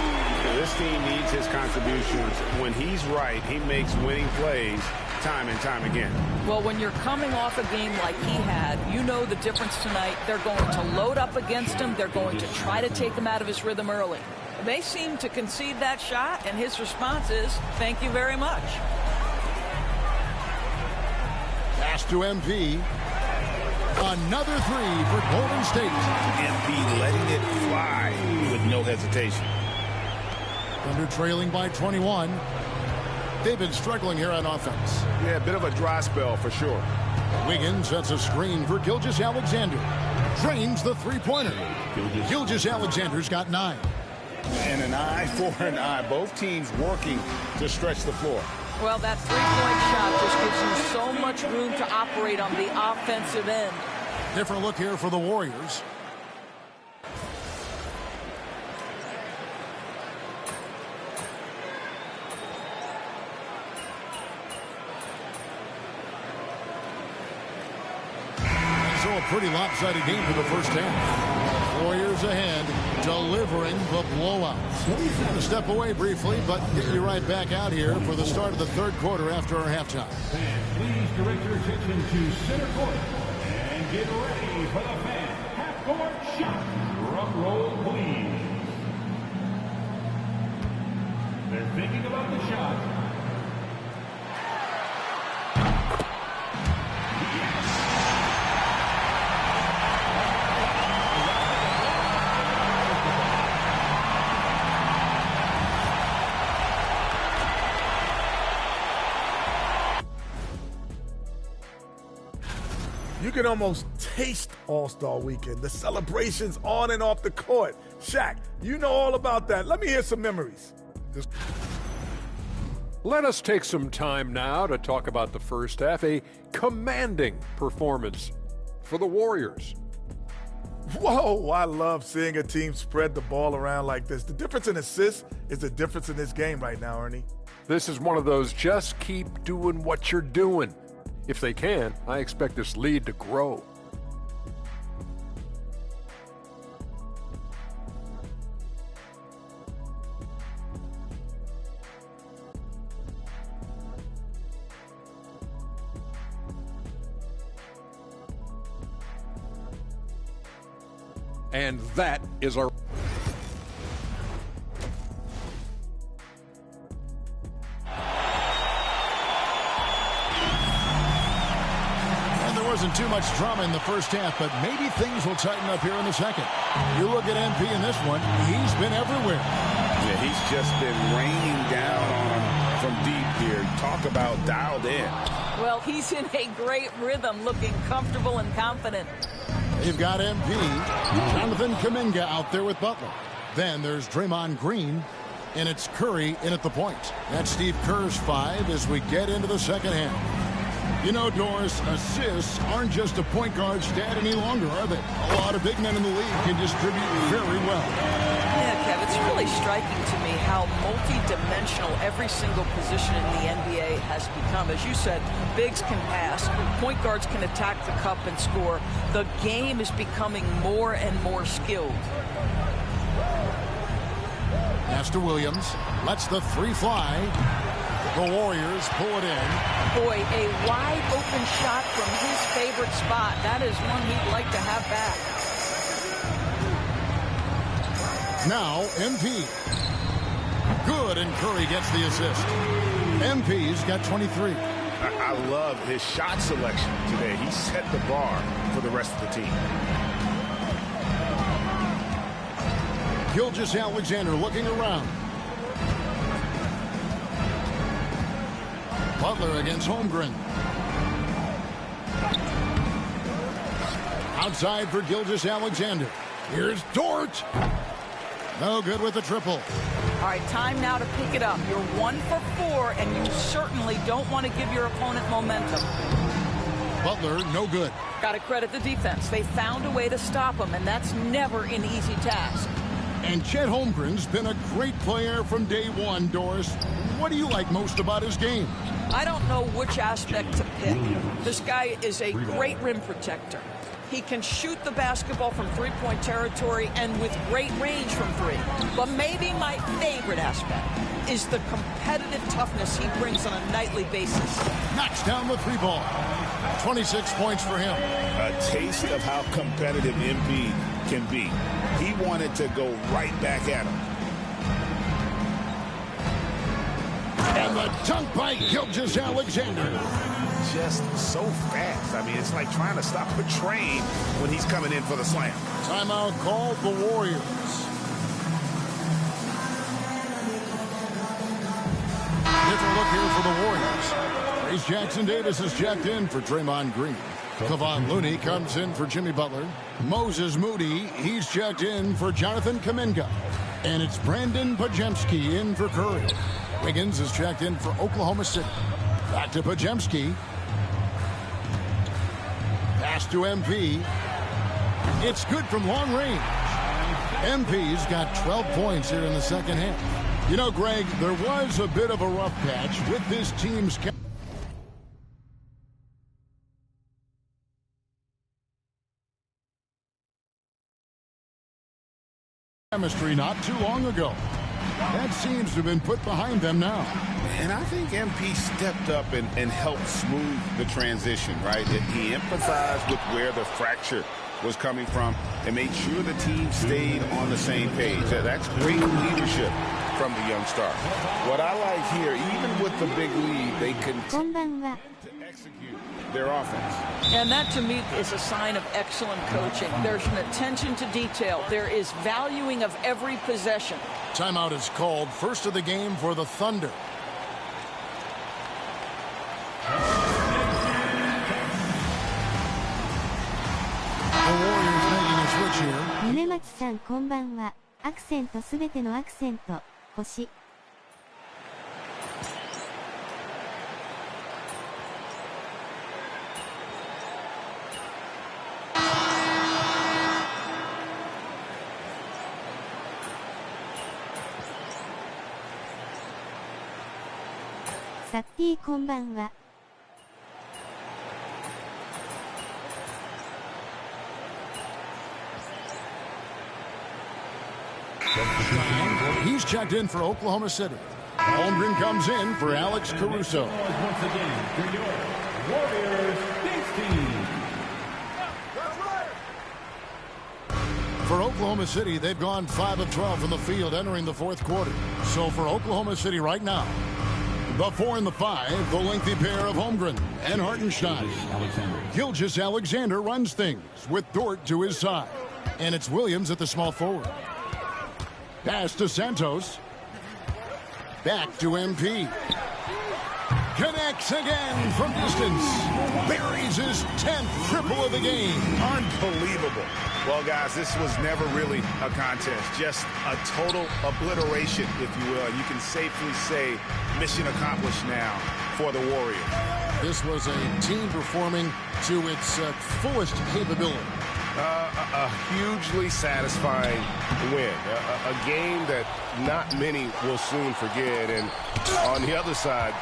This team needs his contributions. When he's right, he makes winning plays time and time again. Well, when you're coming off a game like he had, you know the difference tonight. They're going to load up against him. They're going to try to take him out of his rhythm early. They seem to concede that shot, and his response is, thank you very much. Pass to MP. Another three for Golden State. MP letting it fly with no hesitation. Thunder trailing by 21. They've been struggling here on offense. Yeah, a bit of a dry spell for sure. Wiggins sets a screen for Gilgeous-Alexander. Drains the three-pointer. Gilgeous-Alexander's got 9. And an eye for an eye. Both teams working to stretch the floor. Well, that three-point shot just gives you so much room to operate on the offensive end. Different look here for the Warriors. So a pretty lopsided game for the first half. Warriors ahead, delivering the blowout. Going to step away briefly, but get you right back out here for the start of the third quarter after our halftime. Please direct your attention to center court and get ready for the fan half-court shot. Drum roll, please. They're thinking about the shot. You can almost taste All-Star Weekend, the celebrations on and off the court. Shaq, you know all about that. Let me hear some memories. Let us take some time now to talk about the first half, a commanding performance for the Warriors. Whoa, I love seeing a team spread the ball around like this. The difference in assists is the difference in this game right now, Ernie. This is one of those just keep doing what you're doing. If they can, I expect this lead to grow. And that is our... Wasn't too much drama in the first half, but maybe things will tighten up here in the second. You look at MP in this one, he's been everywhere. Yeah, he's just been raining down on him from deep here. Talk about dialed in. Well, he's in a great rhythm, looking comfortable and confident. They've got MP, Jonathan Kuminga out there with Butler. Then there's Draymond Green, and it's Curry in at the point. That's Steve Kerr's 5 as we get into the second half. You know, Doris, assists aren't just a point guard stat any longer, are they? A lot of big men in the league can distribute very well. Yeah, Kev, it's really striking to me how multi-dimensional every single position in the NBA has become. As you said, bigs can pass, point guards can attack the cup and score. The game is becoming more and more skilled. Pass to Williams, lets the 3 fly. The Warriors pull it in. Boy, a wide open shot from his favorite spot. That is one he'd like to have back. Now, MP. Good, and Curry gets the assist. MP's got 23. I love his shot selection today. He set the bar for the rest of the team. Gilgeous-Alexander looking around. Butler against Holmgren. Outside for Gilgeous-Alexander. Here's Dort. No good with the triple. All right, time now to pick it up. You're 1 for 4, and you certainly don't want to give your opponent momentum. Butler, no good. Got to credit the defense. They found a way to stop him, and that's never an easy task. And Chet Holmgren's been a great player from day one, Doris. What do you like most about his game? I don't know which aspect to pick. This guy is a great rim protector. He can shoot the basketball from three-point territory and with great range from 3. But maybe my favorite aspect is the competitive toughness he brings on a nightly basis. Knocks down the 3 ball. 26 points for him. A taste of how competitive MP can be. He wanted to go right back at him. And the dunk by Gilgeous-Alexander. Just so fast. I mean, it's like trying to stop a train when he's coming in for the slam. Timeout called the Warriors. Different look here for the Warriors. Trace Jackson-Davis is checked in for Draymond Green. Kevon Looney comes in for Jimmy Butler. Moses Moody, he's checked in for Jonathan Kuminga. And it's Brandon Podziemski in for Curry. Wiggins is checked in for Oklahoma City. Back to Podziemski. Pass to MP. It's good from long range. MP's got 12 points here in the second half. You know, Greg, there was a bit of a rough patch with this team's chemistry not too long ago. That seems to have been put behind them now. And I think MP stepped up and helped smooth the transition, right? He empathized with where the fracture was coming from and made sure the team stayed on the same page. That's great leadership from the young star. What I like here, even with the big lead, they continue to execute their offense. And that, to me, is a sign of excellent coaching. There's an attention to detail. There is valuing of every possession. Timeout is called. First of the game for the Thunder. The Warriors making a switch here. 宗松さんこんばんは。アクセントすべてのアクセント、星。サッティこんばんは。He's checked in for Oklahoma City. Holmgren comes in for Alex Caruso. Once again, for your Warriors team. For Oklahoma City, they've gone 5 of 12 from the field entering the fourth quarter. So for Oklahoma City right now, the 4 and the 5, the lengthy pair of Holmgren and Hartenstein. Gilgeous-Alexander runs things with Dort to his side. And it's Williams at the small forward. Pass to Santos. Back to MP. Connects again from distance. Buries his 10th triple of the game. Unbelievable. Well, guys, this was never really a contest. Just a total obliteration, if you will. You can safely say mission accomplished now for the Warriors. This was a team performing to its fullest capability. A hugely satisfying win. A game that not many will soon forget. And on the other side,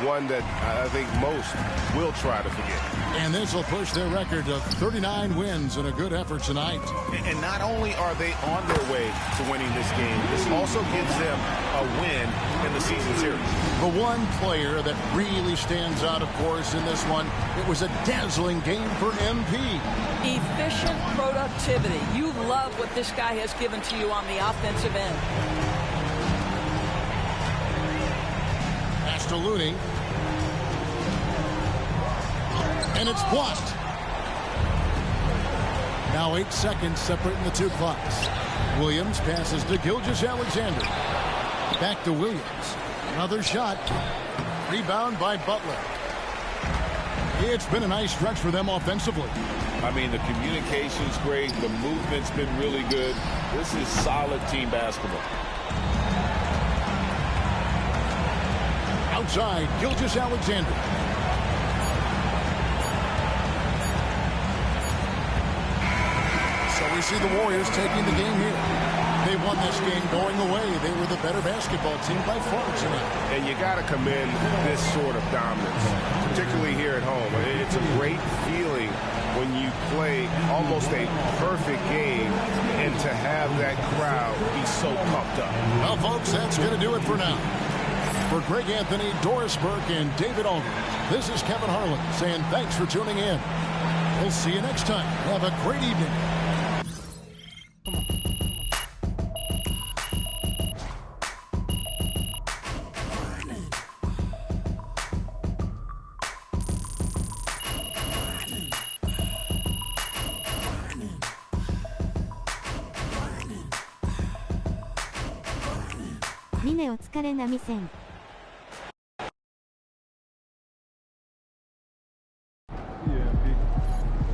one that I think most will try to forget. And this will push their record to 39 wins and a good effort tonight. And not only are they on their way to winning this game, this also gives them a win in the season series. The one player that really stands out, of course, in this one, it was a dazzling game for MP. Efficient productivity. You love what this guy has given to you on the offensive end. Pass to Looney. And it's blocked. Now 8 seconds separating the two clocks. Williams passes to Gilgeous-Alexander. Back to Williams. Another shot. Rebound by Butler. It's been a nice stretch for them offensively. I mean, the communication's great. The movement's been really good. This is solid team basketball. Outside, Gilgeous-Alexander. So we see the Warriors taking the game here. They won this game going away. They were the better basketball team by far tonight. And you got to commend this sort of dominance, particularly here at home. It's a great feeling when you play almost a perfect game and to have that crowd be so pumped up. Well, folks, that's going to do it for now. For Greg Anthony, Doris Burke, and David Aldridge, this is Kevin Harlan saying thanks for tuning in. We'll see you next time. Have a great evening.峰お疲れ波線。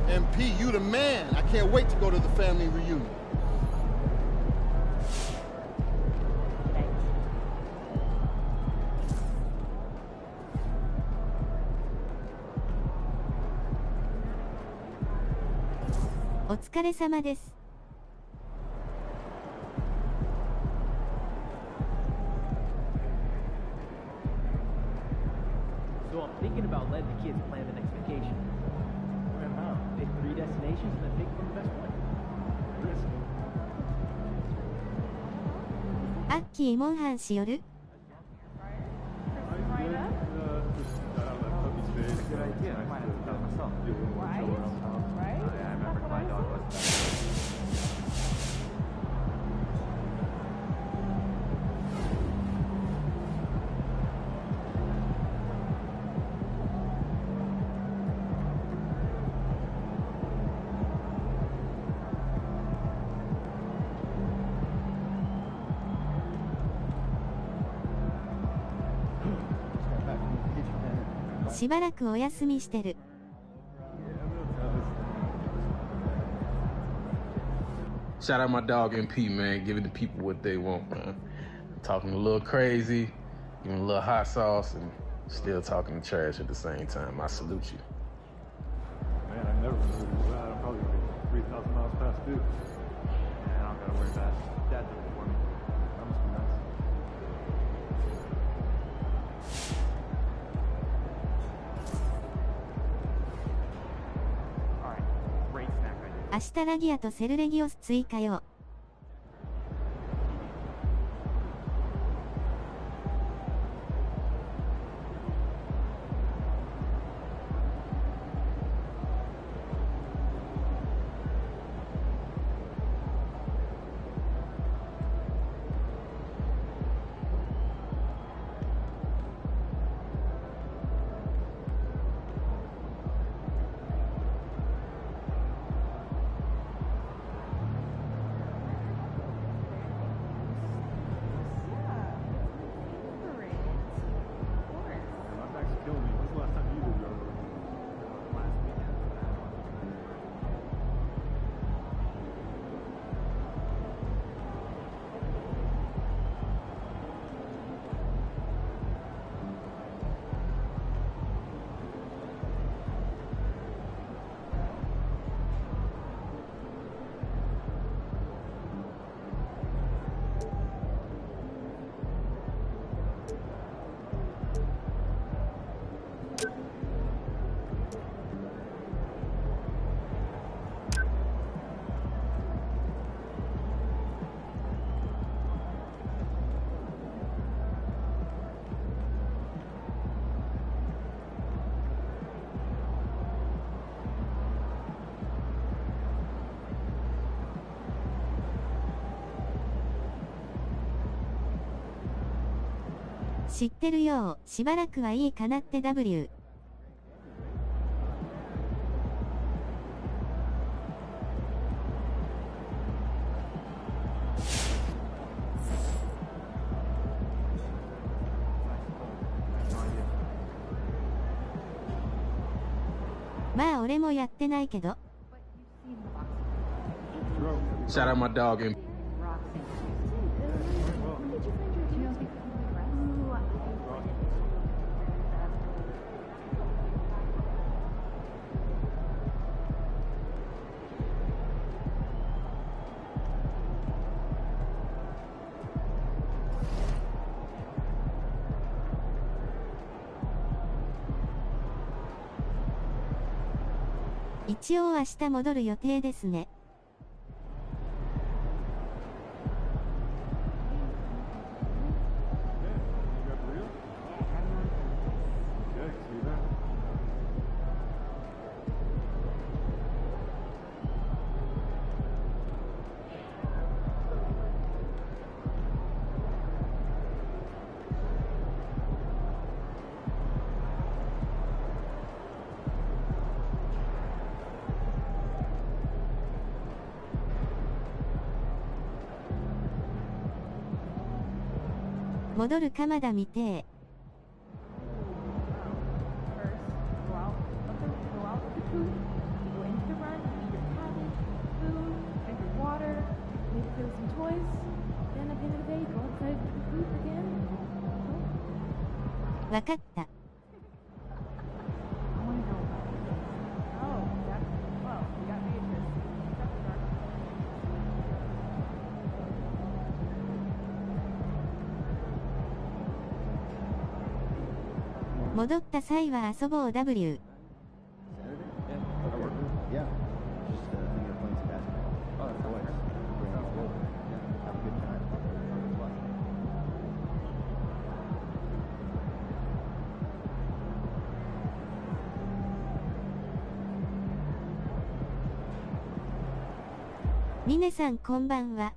MP, you the man. I can't wait to go to the family reunion.お疲れ様です。So I'm thinking about letting the kids plan the next vacation. Pick 3 destinations and then pick from the best one. アッキーモンハンしよる？しばらくお休みしてる。Shout out my dog MP, man, giving the people what they want, man. Talking a little crazy, giving a little hot sauce, and still talking trash at the same time. I salute you. Man, I never been moving that. I'm probably like 3,000 miles past due. Man, I don't gotta worry about it. Dad did it for me. That must be nice. 明日ラギアとセルレギオス追加よ。知ってるよ、しばらくはいいかなって W。まあ俺もやってないけど。Shout out my dog MP.一応明日戻る予定ですね。戻る鎌田見てー。わかった。戻った際は遊ぼう W。ミネさんこんばんは。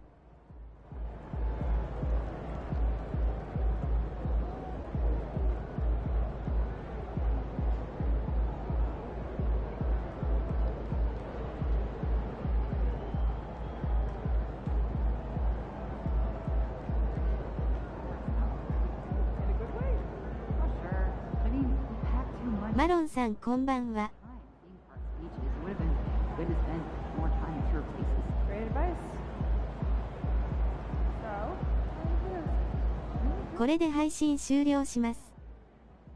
マロンさんこんばんは。これで配信終了します。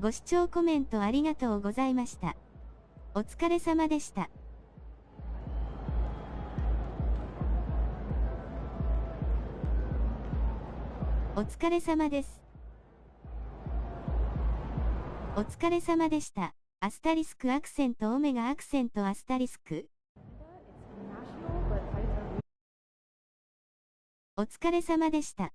ご視聴コメントありがとうございました。お疲れ様でした。お疲れ様です。お疲れ様でした。アスタリスクアクセントオメガアクセントアスタリスク。お疲れ様でした。